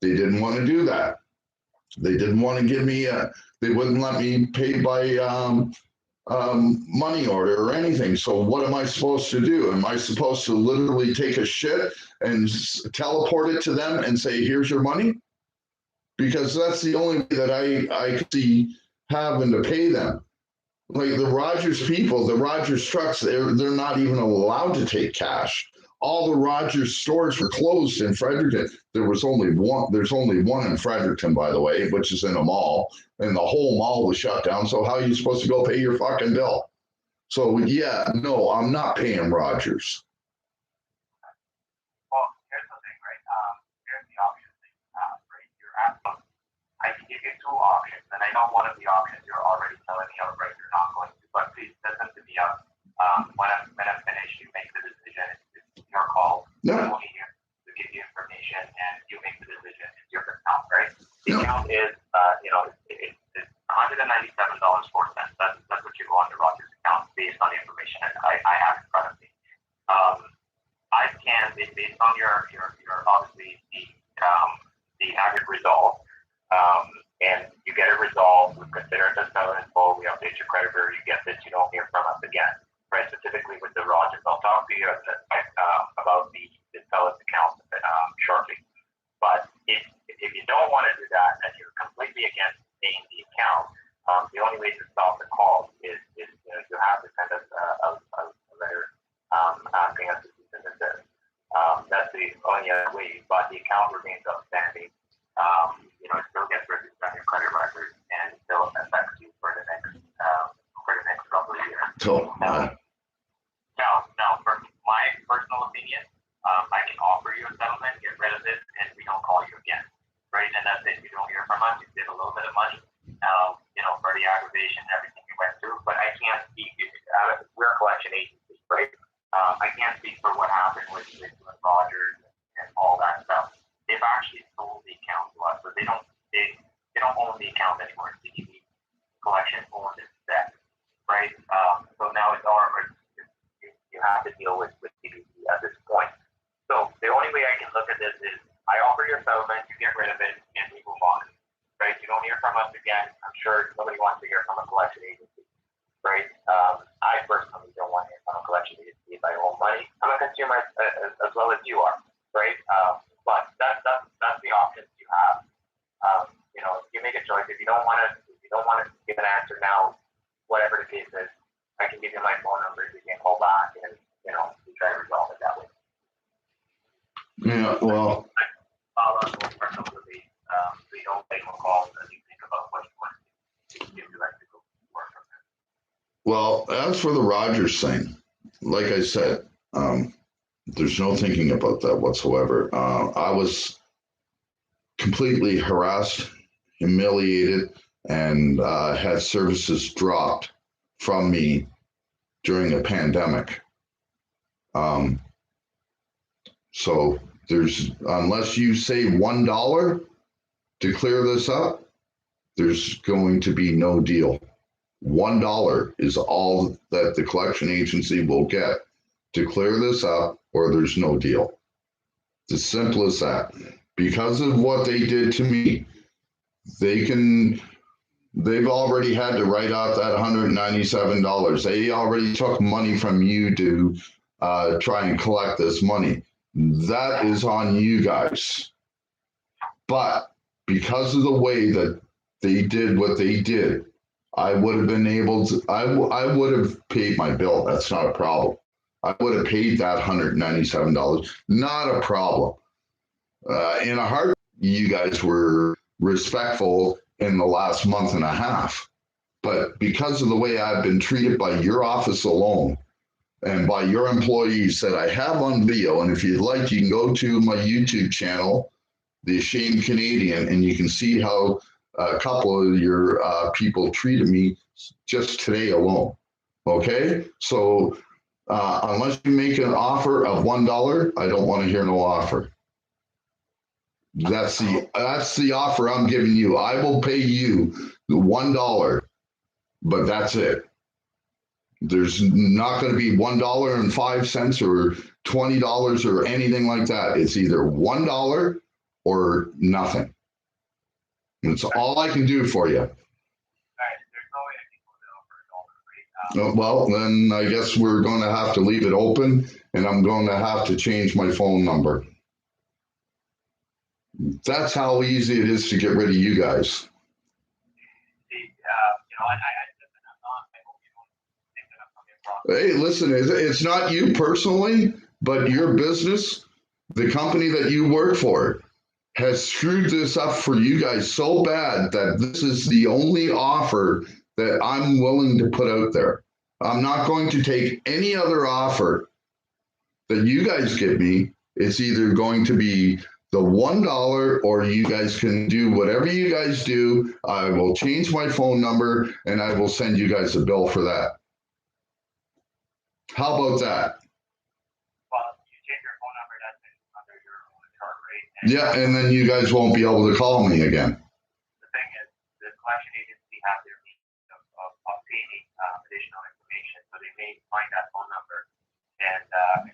they didn't want to do that. They didn't want to give me they wouldn't let me pay by money order or anything. So what am I supposed to do? Am I supposed to literally take a shit and teleport it to them and say, here's your money? Because that's the only way that I see having to pay them. Like the Rogers people, the Rogers trucks, they're not even allowed to take cash. All the Rogers stores were closed in Fredericton. There's only one in Fredericton, by the way, which is in a mall, and the whole mall was shut down. So how are you supposed to go pay your fucking bill? So yeah, no, I'm not paying Rogers. Well, here's the thing, right? Here's the options that you have, right? I can give you two options, and I know one of the options you're already telling me outright you're not going to, but please listen to me up. When I'm finished, you make the decision. It's your call. Yeah. I'm only here to give you information, and you make the decision. It's your account, right? The account is, it's $197.04. That's what you go on the Rogers account based on the information that I have in front of me. I can, based on your obviously the average result, and you get a result, we consider it as settlement in full, we update your credit bureau, you get this, you don't hear from us again, right? Specifically with the Rogers, I'll talk to you about the TELUS account shortly. But if you don't want to do that and you're completely against paying the account, the only way to stop the call is you have to send us a letter asking us to cease and desist. That's the only other way, but the account remains outstanding. It still gets registered on your credit record and still affects you for the next couple of years. So, Now, for my personal opinion, I can offer you a settlement, get rid of it, and we don't call you again, right? And that's it. You don't hear from us. You did a little bit of money, for the aggravation, everything you went through. But I can't speak. We're a collection agency, right? I can't speak for what happened with Rogers and all that stuff. They've actually sold the account to us, but they don't own the account anymore. CDB collection owns it instead, right? So now you have to deal with CDB at this point. So the only way I can look at this is I offer you a settlement, you get rid of it, and we move on, right? You don't hear from us again. I'm sure nobody wants to hear from a collection agency, right? I personally don't want to hear from a collection agency if I owe money. I'm a consumer as well as you are, right? But that's the options you have. You make a choice. If you don't want to give an answer now, whatever the case is, I can give you my phone number. You can call back, and we try to resolve it that way. yeah, well, Well, as for the Rogers thing, like I said, there's no thinking about that whatsoever. I was completely harassed, humiliated, and had services dropped from me during a pandemic. So there's, unless you say $1 to clear this up, there's going to be no deal. $1 is all that the collection agency will get to clear this up, or there's no deal. It's as simple as that. Because of what they did to me, they've already had to write off that $197. They already took money from you to try and collect this money. That is on you guys. But because of the way that they did what they did, I would have been able to, I would have paid my bill. That's not a problem. I would have paid that $197. Not a problem. In a heart, you guys were respectful in the last month and a half. But because of the way I've been treated by your office alone and by your employees that I have on video, and if you'd like, you can go to my YouTube channel, The Ashamed Canadian, and you can see how a couple of your people treated me just today alone. Okay? So unless you make an offer of $1, I don't want to hear no offer. That's the offer I'm giving you. I will pay you the $1, but that's it. There's not going to be $1.05 or $20 or anything like that. It's either $1 or nothing. That's all I can do for you. There's no way I can go down for $1, right? Well, then I guess we're going to have to leave it open, and I'm going to have to change my phone number. That's how easy it is to get rid of you guys. See, I'm not, I hope you don't think that I'm coming across. Hey, listen, it's not you personally, but your business, the company that you work for, has screwed this up for you guys so bad that this is the only offer that I'm willing to put out there. I'm not going to take any other offer that you guys give me. It's either going to be the $1 or you guys can do whatever you guys do. I will change my phone number and I will send you guys a bill for that. How about that? Well, you change your phone number, that's under your own chart, right? Yeah, and then you guys won't be able to call me again. The thing is, the collection agency have their means of obtaining additional information, so they may find that phone number and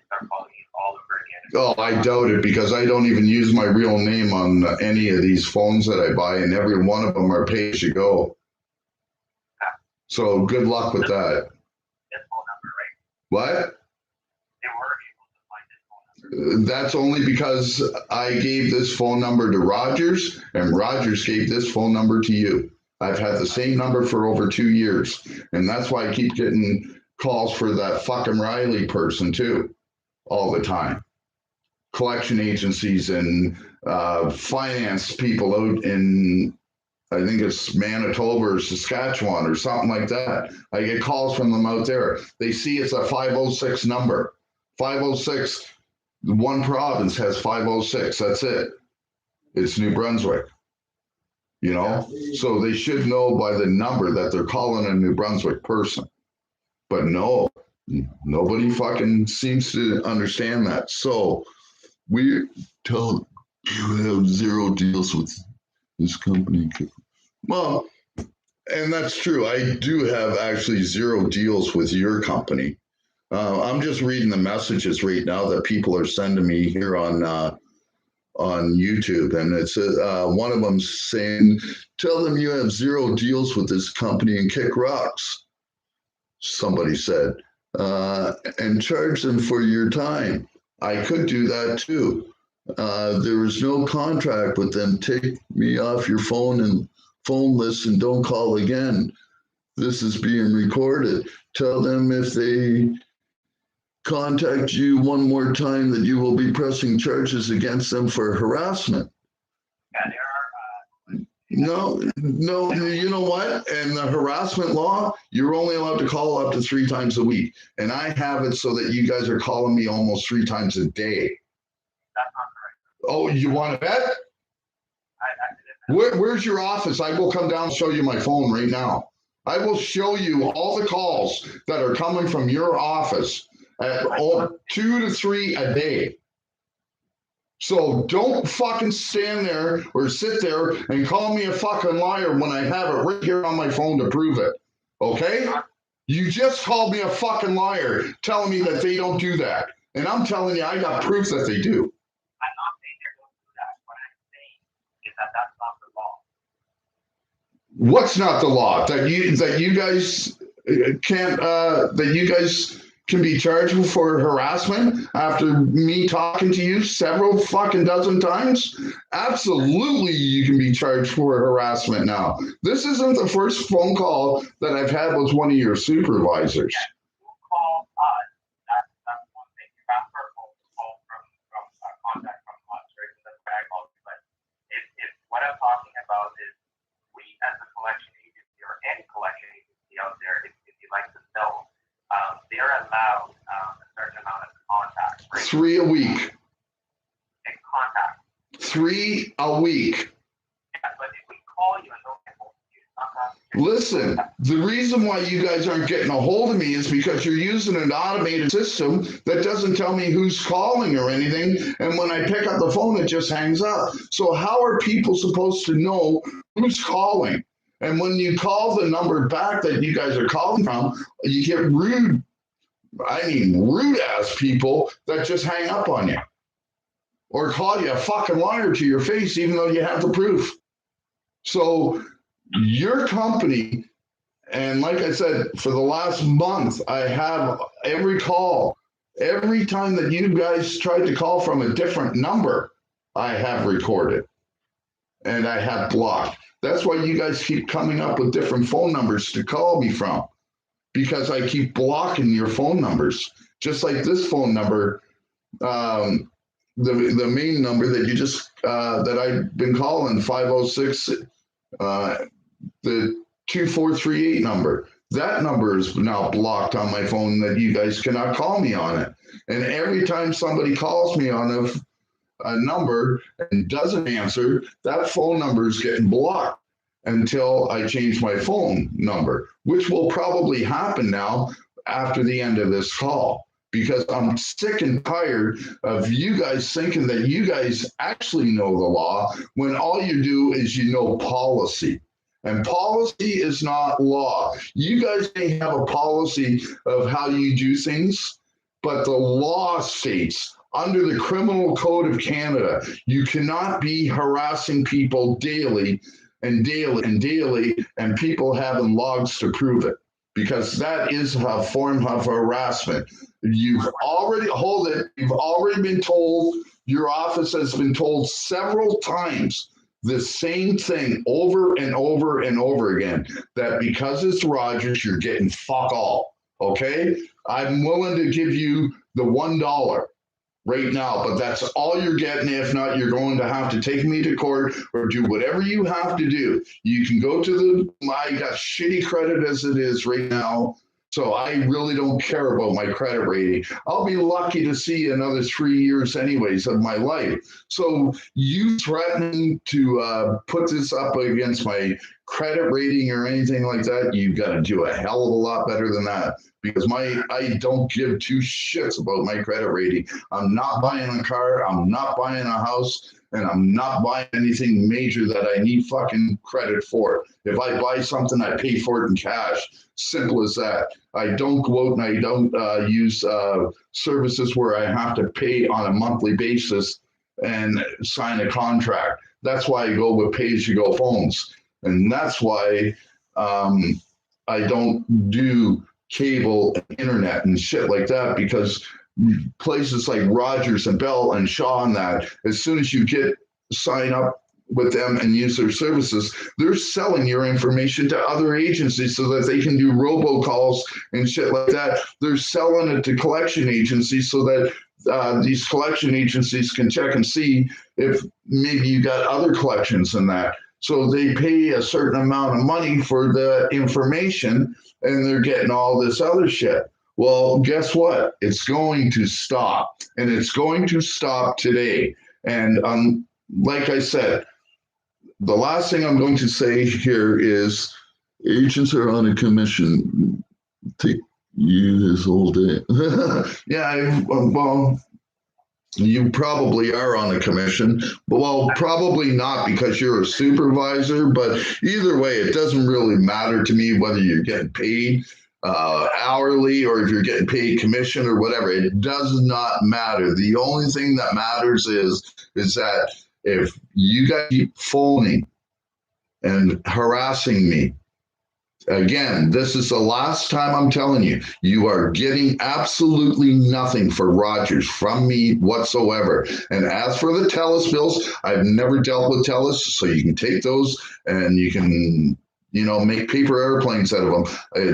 start calling you all over again. Oh, I doubt it, because I don't even use my real name on any of these phones that I buy, and every one of them are pay as you go. So good luck with that. This phone number, right? What? They were able to find this phone number. That's only because I gave this phone number to Rogers, and Rogers gave this phone number to you. I've had the same number for over 2 years, and that's why I keep getting calls for that fucking Riley person too, all the time. Collection agencies and finance people out in, I think it's Manitoba or Saskatchewan or something like that. I get calls from them out there. They see it's a 506 number. 506, one province has 506. That's it. It's New Brunswick. You know? So they should know by the number that they're calling a New Brunswick person. But no, nobody fucking seems to understand that. So we tell you have zero deals with this company. Well, and that's true. I do have actually zero deals with your company. I'm just reading the messages right now that people are sending me here on YouTube, and it's one of them saying, "Tell them you have zero deals with this company and kick rocks." Somebody said, and charge them for your time. I could do that too. There is no contract with them. Take me off your phone and phone list and don't call again. This is being recorded. Tell them if they contact you one more time that you will be pressing charges against them for harassment. Yeah, there are No, you know what? And the harassment law, you're only allowed to call up to 3 times a week. And I have it so that you guys are calling me almost 3 times a day. That's not correct. Oh, you want to bet? Where's your office? I will come down and show you my phone right now. I will show you all the calls that are coming from your office at 2 to 3 a day. So don't fucking stand there or sit there and call me a fucking liar when I have it right here on my phone to prove it. Okay? You just called me a fucking liar telling me that they don't do that. And I'm telling you, I got proof that they do. I'm not saying they don't do that. What I'm saying is that that's not the law. What's not the law? That you guys can't that you guys can be charged for harassment after me talking to you several fucking dozen times? Absolutely, you can be charged for harassment now. This isn't the first phone call that I've had with one of your supervisors. You call us. That's one thing. You got verbal call from contact from us, right? That's what I call you. But if what I'm talking about is we as a collection agency or any collection agency out there, if you'd like to know, they're allowed a certain amount of contact. Right? 3 a week. And contact. 3 a week. Yeah, but if we call you and don't get hold of you, sometimes. Listen, the reason why you guys aren't getting a hold of me is because you're using an automated system that doesn't tell me who's calling or anything. And when I pick up the phone, it just hangs up. So how are people supposed to know who's calling? And when you call the number back that you guys are calling from, you get rude ass people that just hang up on you or call you a fucking liar to your face, even though you have the proof. So your company, and like I said, for the last month, I have every call, every time that you guys tried to call from a different number, I have recorded and I have blocked. That's why you guys keep coming up with different phone numbers to call me from, because I keep blocking your phone numbers. Just like this phone number, the main number that you just that I've been calling, 506, the 2438 number. That number is now blocked on my phone that you guys cannot call me on it. And every time somebody calls me on a number and doesn't answer, that phone number is getting blocked until I change my phone number, which will probably happen now after the end of this call, because I'm sick and tired of you guys thinking that you guys actually know the law when all you do is you know policy. And policy is not law. You guys may have a policy of how you do things, but the law states under the Criminal Code of Canada, you cannot be harassing people daily and people having logs to prove it, because that is a form of harassment. You've already been told, your office has been told several times the same thing over and over and over again, that because it's Rogers, you're getting fuck all. Okay? I'm willing to give you the $1 right now, but that's all you're getting. If not, you're going to have to take me to court or do whatever you have to do. You can go to I got shitty credit as it is right now, so I really don't care about my credit rating. I'll be lucky to see another 3 years anyways of my life. So you threatening to put this up against my credit rating or anything like that, you've got to do a hell of a lot better than that, because I don't give two shits about my credit rating. I'm not buying a car, I'm not buying a house, and I'm not buying anything major that I need fucking credit for. If I buy something, I pay for it in cash. Simple as that. I don't go out and I don't use services where I have to pay on a monthly basis and sign a contract. That's why I go with pay-as-you-go phones. And that's why I don't do cable and internet and shit like that, because places like Rogers and Bell and Shaw and that, as soon as you sign up with them and use their services, they're selling your information to other agencies so that they can do robocalls and shit like that. They're selling it to collection agencies so that these collection agencies can check and see if maybe you got other collections in that. So they pay a certain amount of money for the information and they're getting all this other shit. Well, guess what? It's going to stop, and it's going to stop today. And like I said, the last thing I'm going to say here is agents are on a commission. Take you this whole day. Yeah, well, you probably are on a commission, but well, probably not because you're a supervisor. But either way, it doesn't really matter to me whether you're getting paid hourly or if you're getting paid commission or whatever. It does not matter. The only thing that matters is that if you guys keep phoning and harassing me, again, this is the last time I'm telling you, you are getting absolutely nothing for Rogers from me whatsoever. And as for the TELUS bills, I've never dealt with TELUS, so you can take those and you can, make paper airplanes out of them.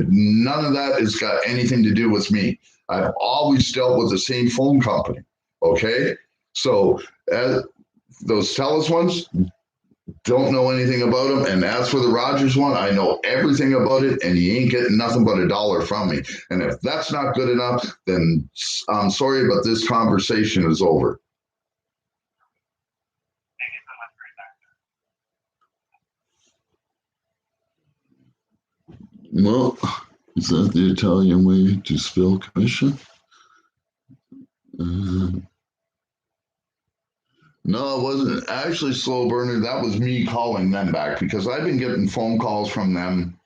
None of that has got anything to do with me. I've always dealt with the same phone company. Okay, so those TELUS ones, don't know anything about them. And as for the Rogers one, I know everything about it, and you ain't getting nothing but $1 from me. And if that's not good enough, then I'm sorry, but this conversation is over. Thank you so much for your time. Well, is that the Italian way to spell commission? No, it wasn't actually Slow Burner. That was me calling them back because I've been getting phone calls from them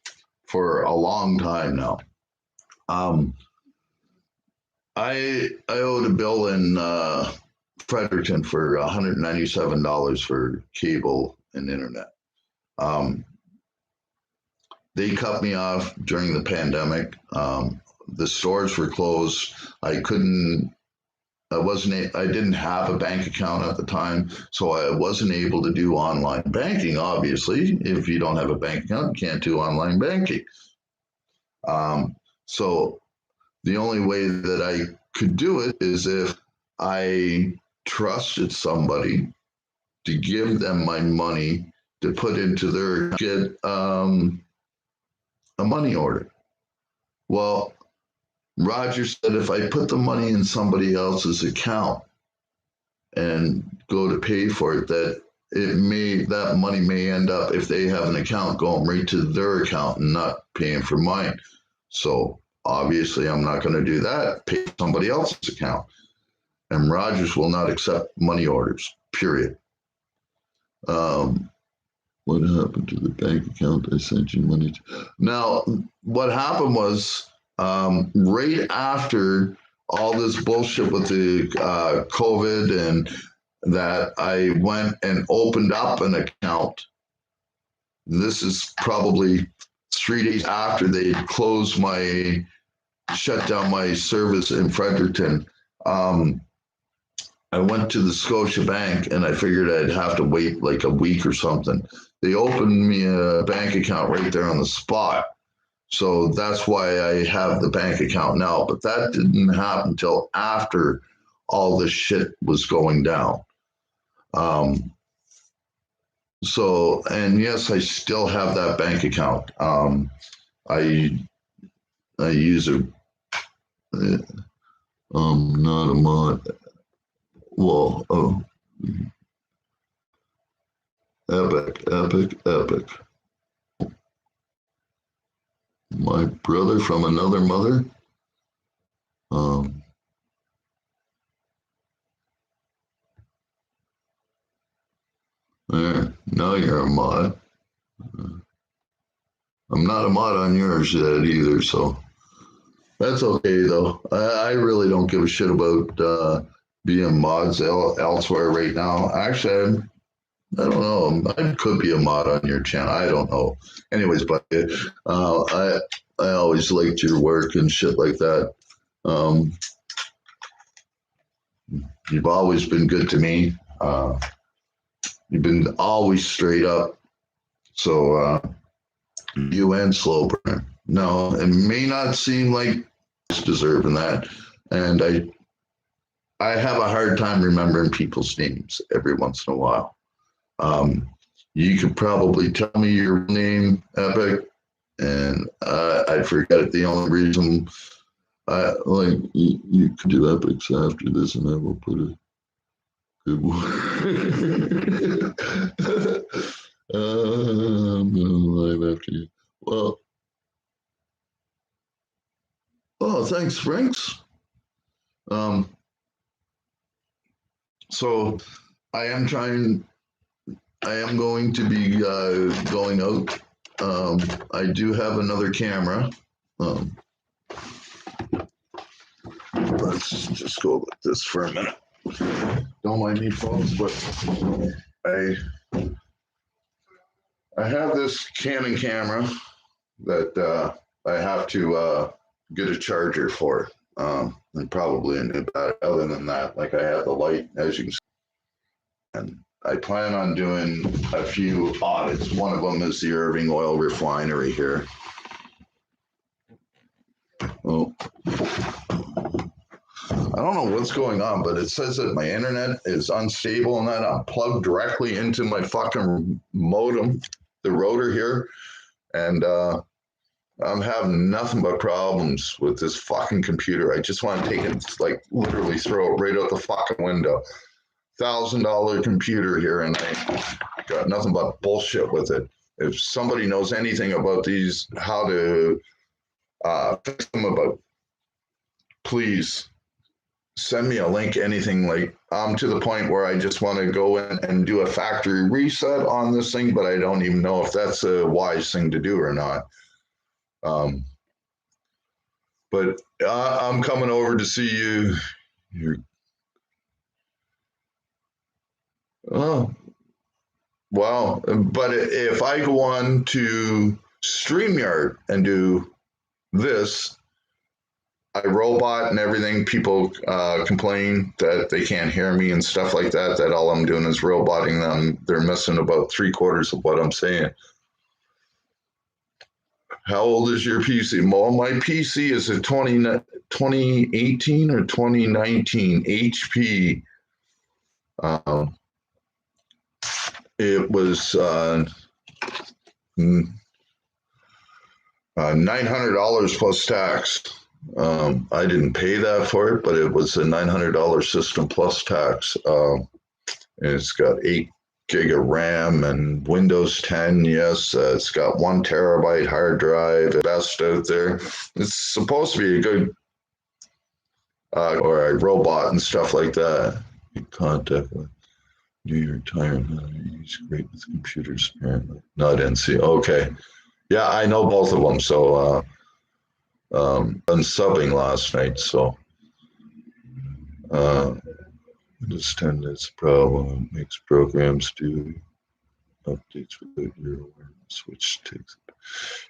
for a long time now. I owed a bill in Fredericton for $197 for cable and internet. They cut me off during the pandemic. The stores were closed. I didn't have a bank account at the time, so I wasn't able to do online banking. Obviously, if you don't have a bank account, you can't do online banking. So the only way that I could do it is if I trusted somebody to give them my money to put into their get a money order. Well, Roger said if I put the money in somebody else's account and go to pay for it, that money may end up, if they have an account, going right to their account and not paying for mine. So obviously I'm not going to do that, pay somebody else's account. And Rogers will not accept money orders, period. What happened to the bank account I sent you money to? Now, what happened was, right after all this bullshit with the COVID and that, I went and opened up an account. This is probably 3 days after they shut down my service in Fredericton. I went to the Scotia Bank and I figured I'd have to wait like a week or something. They opened me a bank account right there on the spot. So that's why I have the bank account now. But that didn't happen until after all this shit was going down. So, and yes, I still have that bank account. I use it. Not a mod. Well, epic. My brother from another mother. There, now you're a mod. I'm not a mod on yours yet either, so that's okay though. I really don't give a shit about being mods elsewhere right now. Actually, I don't know. I could be a mod on your channel. I don't know. Anyways, but I always liked your work and shit like that. You've always been good to me. You've been always straight up. So you and Slow Burner. No, it may not seem like it's deserving that, and I have a hard time remembering people's names every once in a while. You could probably tell me your name, Epic, and I'd forget it. The only reason you could do Epics after this, and I will put a good one. I'm going live after you. Well, oh, thanks, Franks. So I am going to be going out. I do have another camera. Let's just go with this for a minute. Don't mind me, folks, but I have this Canon camera that I have to get a charger for, and probably a new battery. Other than that, like I have the light, as you can see, and I plan on doing a few audits. One of them is the Irving Oil Refinery here. Oh, I don't know what's going on, but it says that my internet is unstable and that I'm plugged directly into my fucking modem, the router here, and I'm having nothing but problems with this fucking computer. I just want to take it, like literally throw it right out the fucking window. $1,000 computer here, and I got nothing but bullshit with it. If somebody knows anything about these, how to fix them about, please send me a link, anything. Like, I'm to the point where I just want to go in and do a factory reset on this thing, but I don't even know if that's a wise thing to do or not. But I'm coming over to see you. Oh, wow. But if I go on to StreamYard and do this, iRobot and everything, people complain that they can't hear me and stuff like that, that all I'm doing is roboting them. They're missing about 3/4 of what I'm saying. How old is your PC? Well, my PC is a 2018 or 2019 HP. It was $900 plus tax. I didn't pay that for it, but it was a $900 system plus tax. It's got 8 gig of RAM and Windows 10. Yes, it's got 1 terabyte hard drive. Best out there. It's supposed to be a good or a robot and stuff like that. Contact with New York Times. He's great with computers, apparently. Not NC. Okay. Yeah, I know both of them. So unsubbing last night. So Windows 10 is a problem. It makes programs do updates without your awareness, which takes it.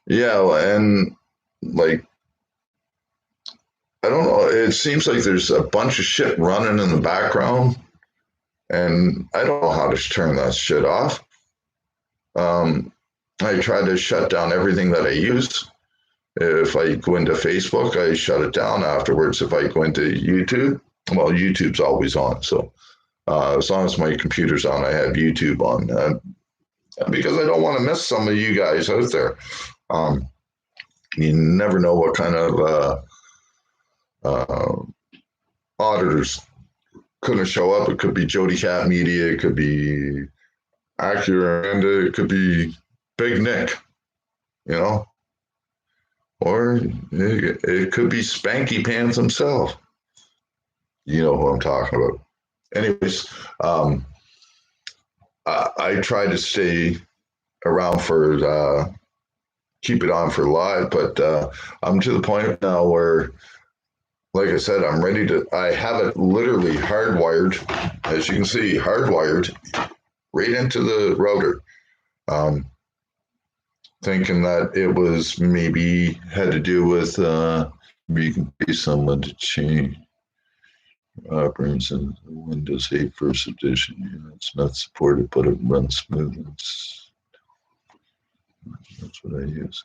Yeah, and like, I don't know. It seems like there's a bunch of shit running in the background, and I don't know how to turn that shit off. I try to shut down everything that I use. If I go into Facebook, I shut it down afterwards. If I go into YouTube, well, YouTube's always on. So as long as my computer's on, I have YouTube on. Because I don't want to miss some of you guys out there. You never know what kind of auditors going to show up. It could be Jody Cat Media. It could be Acura, and it could be Big Nick, you know, or it could be Spanky Pants himself. You know who I'm talking about. Anyways, I try to stay around for keep it on for live, but I'm to the point now where, like I said, I'm ready to. I have it literally hardwired, as you can see, hardwired right into the router. Thinking that it was maybe had to do with you can pay someone to change operates in Windows 8 first edition. Yeah, it's not supported, but it runs smooth. That's what I use.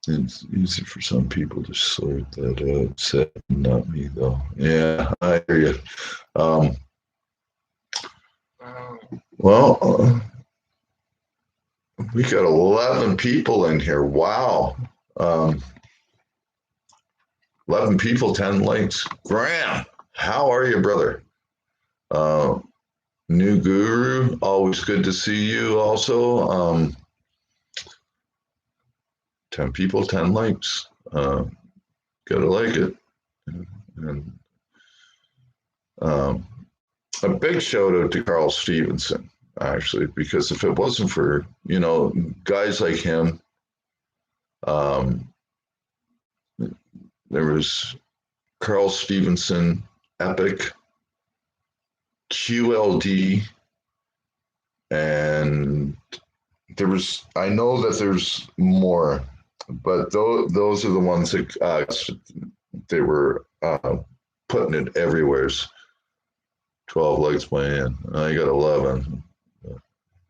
It's easy for some people to sort that out. Said not me though. Yeah, I hear you. Well. We got 11 people in here. Wow. 11 people, 10 likes. Graham, how are you, brother? New Guru, always good to see you also. 10 people, 10 likes. Gotta like it. And a big shout out to Carl Stevenson, actually, because if it wasn't for, guys like him, there was Carl Stevenson, Epic, QLD, and I know that there's more, but those are the ones that they were putting it everywhere. 12 likes my hand. I got 11.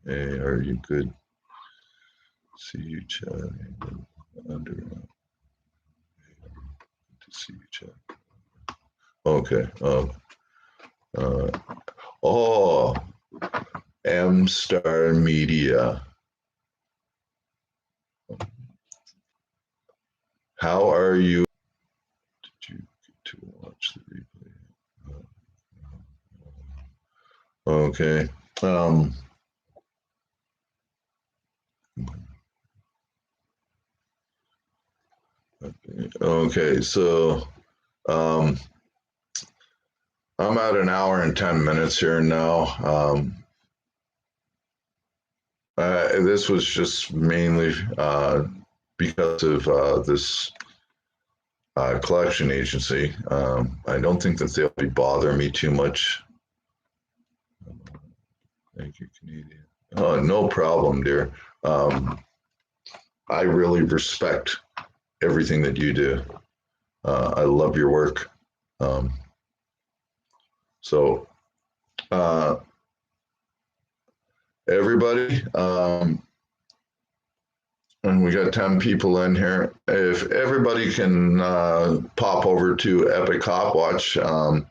Hey, are you good? See you chatting under. To see you chat. Okay. M Star Media. How are you? Did you get to watch the replay? Okay. Okay, so I'm at an hour and 10 minutes here now. This was just mainly because of this collection agency. I don't think that they'll be bothering me too much. Thank you, Canadian. Oh, no problem, dear. I really respect everything that you do. I love your work. So, everybody, and we got 10 people in here. If everybody can pop over to Epic Cop Watch and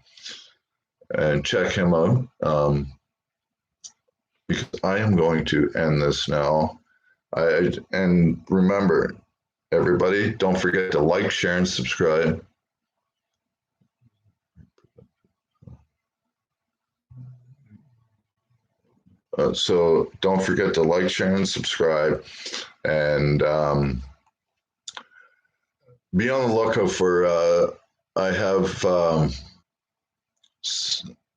check him out, because I am going to end this now. And remember, everybody, don't forget to like, share, and subscribe. So don't forget to like, share, and subscribe. And be on the lookout for, I have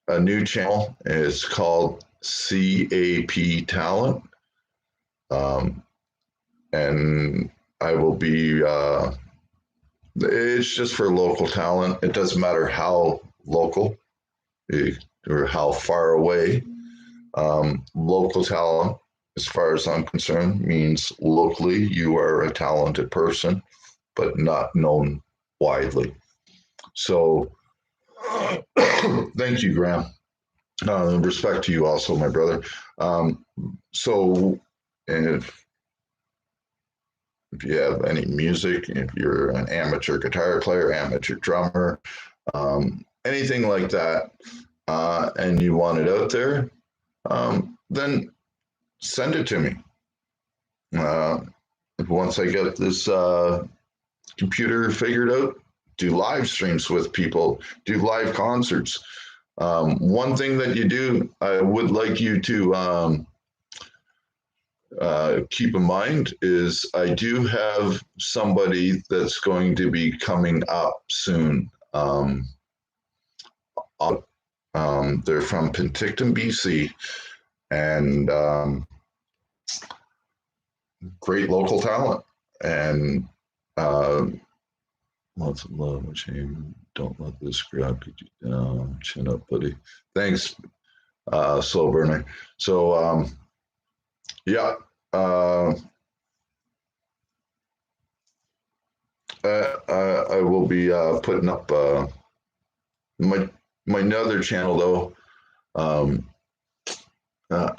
a new channel. It's called CAP Talent. And I will be, it's just for local talent. It doesn't matter how local or how far away. Local talent, as far as I'm concerned, means locally you are a talented person, but not known widely. So thank you, Graham. Respect to you also, my brother. So if you have any music, if you're an amateur guitar player, amateur drummer, anything like that, and you want it out there, then send it to me. Once I get this computer figured out, do live streams with people, do live concerts. One thing that you do, I would like you to keep in mind is I do have somebody that's going to be coming up soon. They're from Penticton, BC, and great local talent. And lots of love and shame. Don't let this grab you down. Chin up, buddy. Thanks, slow burner. So yeah. I will be putting up my other channel though.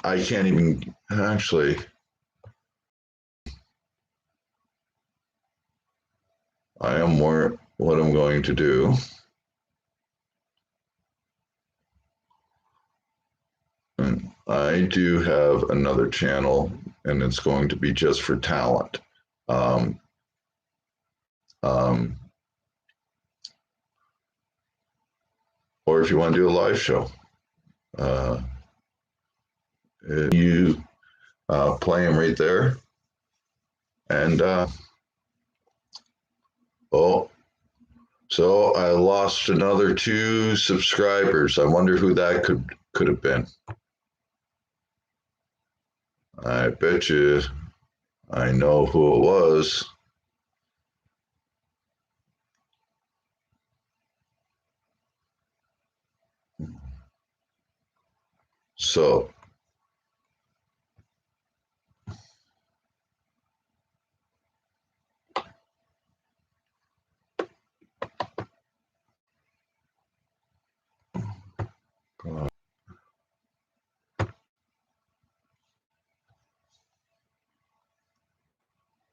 I can't even actually. I am more what I'm going to do. And I do have another channel, and it's going to be just for talent. Or if you want to do a live show, you play them right there. And so I lost another 2 subscribers. I wonder who that could have been. I bet you I know who it was. So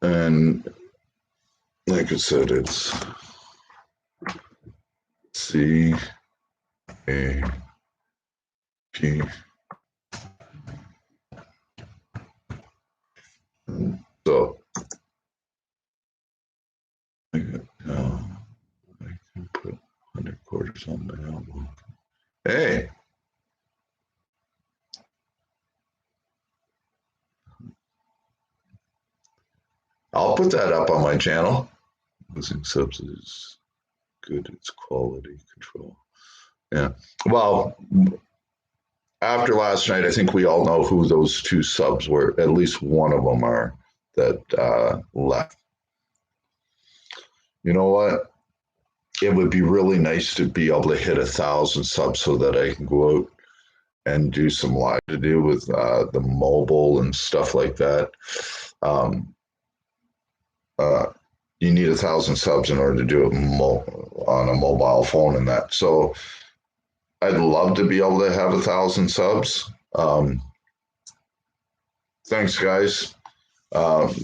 and like I said, it's CAP. So I can put 100 quarters on my album. Hey, I'll put that up on my channel. Losing subs is good. It's quality control. Yeah. Well, after last night, I think we all know who those 2 subs were. At least one of them are that left. You know what? It would be really nice to be able to hit 1,000 subs so that I can go out and do some live to do with the mobile and stuff like that. You need 1,000 subs in order to do it on a mobile phone and that. So I'd love to be able to have 1,000 subs. Thanks, guys. But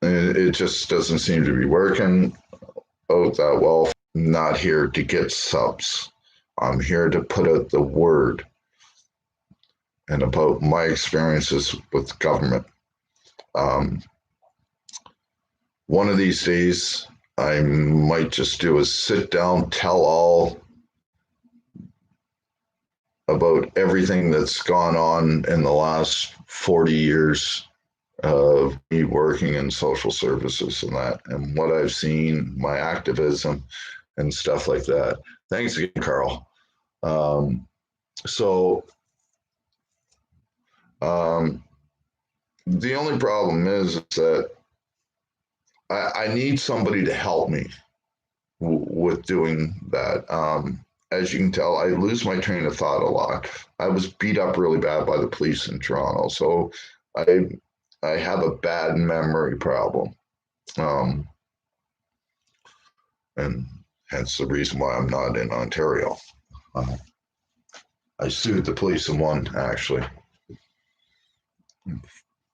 it just doesn't seem to be working out that well. I'm not here to get subs. I'm here to put out the word and about my experiences with government. One of these days, I might just do a sit down, tell all about everything that's gone on in the last 40 years of me working in social services and that, and what I've seen, my activism and stuff like that. Thanks again, Carl. The only problem is that I need somebody to help me with doing that. As you can tell, I lose my train of thought a lot. I was beat up really bad by the police in Toronto, so I have a bad memory problem, and hence the reason why I'm not in Ontario. I sued the police and won, actually.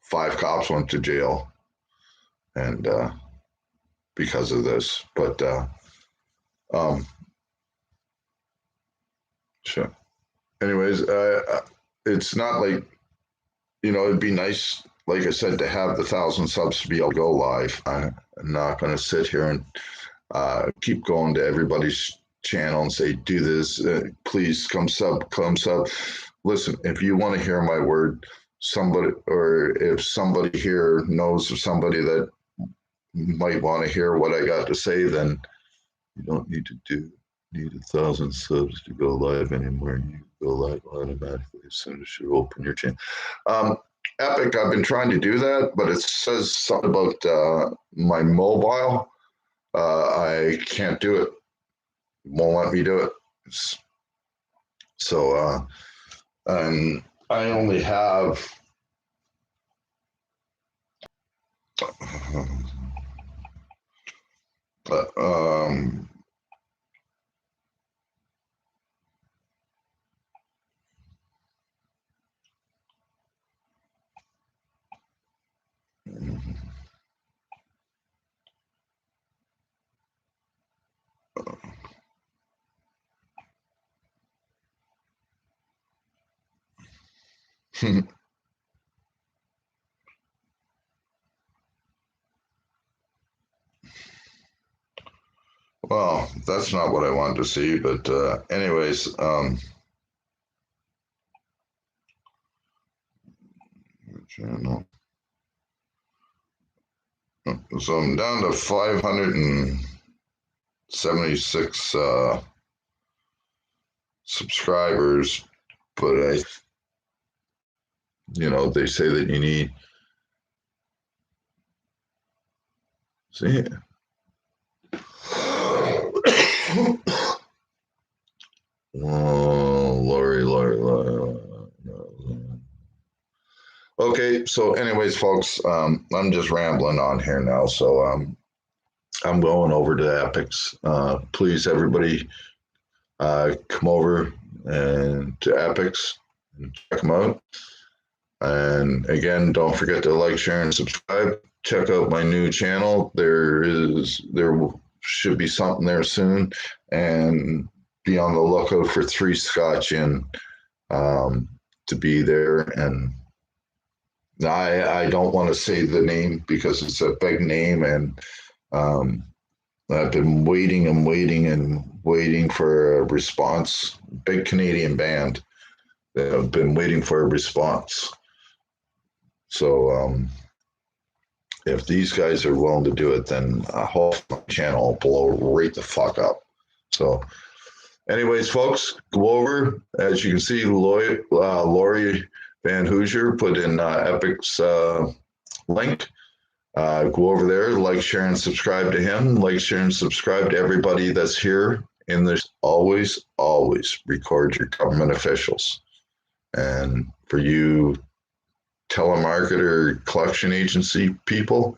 5 cops went to jail, and because of this, but sure. Anyways, it's not like, it'd be nice, like I said, to have the 1,000 subs to be able to go live. I'm not going to sit here and keep going to everybody's channel and say, do this, please come sub. Listen, if you want to hear my word, somebody, or if somebody here knows of somebody that might want to hear what I got to say, then you don't need 1,000 subs to go live anymore. You go live automatically as soon as you open your channel. Epic, I've been trying to do that, but it says something about my mobile. I can't do it. Won't let me do it. So, and I only have Well, that's not what I wanted to see, but anyways, channel. So I'm down to 576 subscribers, but they say that you need. See. Oh, Lori. Okay, so anyways, folks, I'm just rambling on here now, so I'm going over to Epics. Please, everybody, come over and to Epics and check them out. And again, don't forget to like, share, and subscribe. Check out my new channel. There should be something there soon, and be on the lookout for 3 Scotch Inn to be there. And I don't want to say the name because it's a big name, and I've been waiting and waiting for a response. Big Canadian band. I've been waiting for a response. So if these guys are willing to do it, then I hope my channel will blow right the fuck up. So anyways, folks, go over. As you can see, Lori Van Hoosier put in Epic's link. Go over there, like, share, and subscribe to him. Like, share, and subscribe to everybody that's here. And there's always record your government officials. And for you telemarketer collection agency people,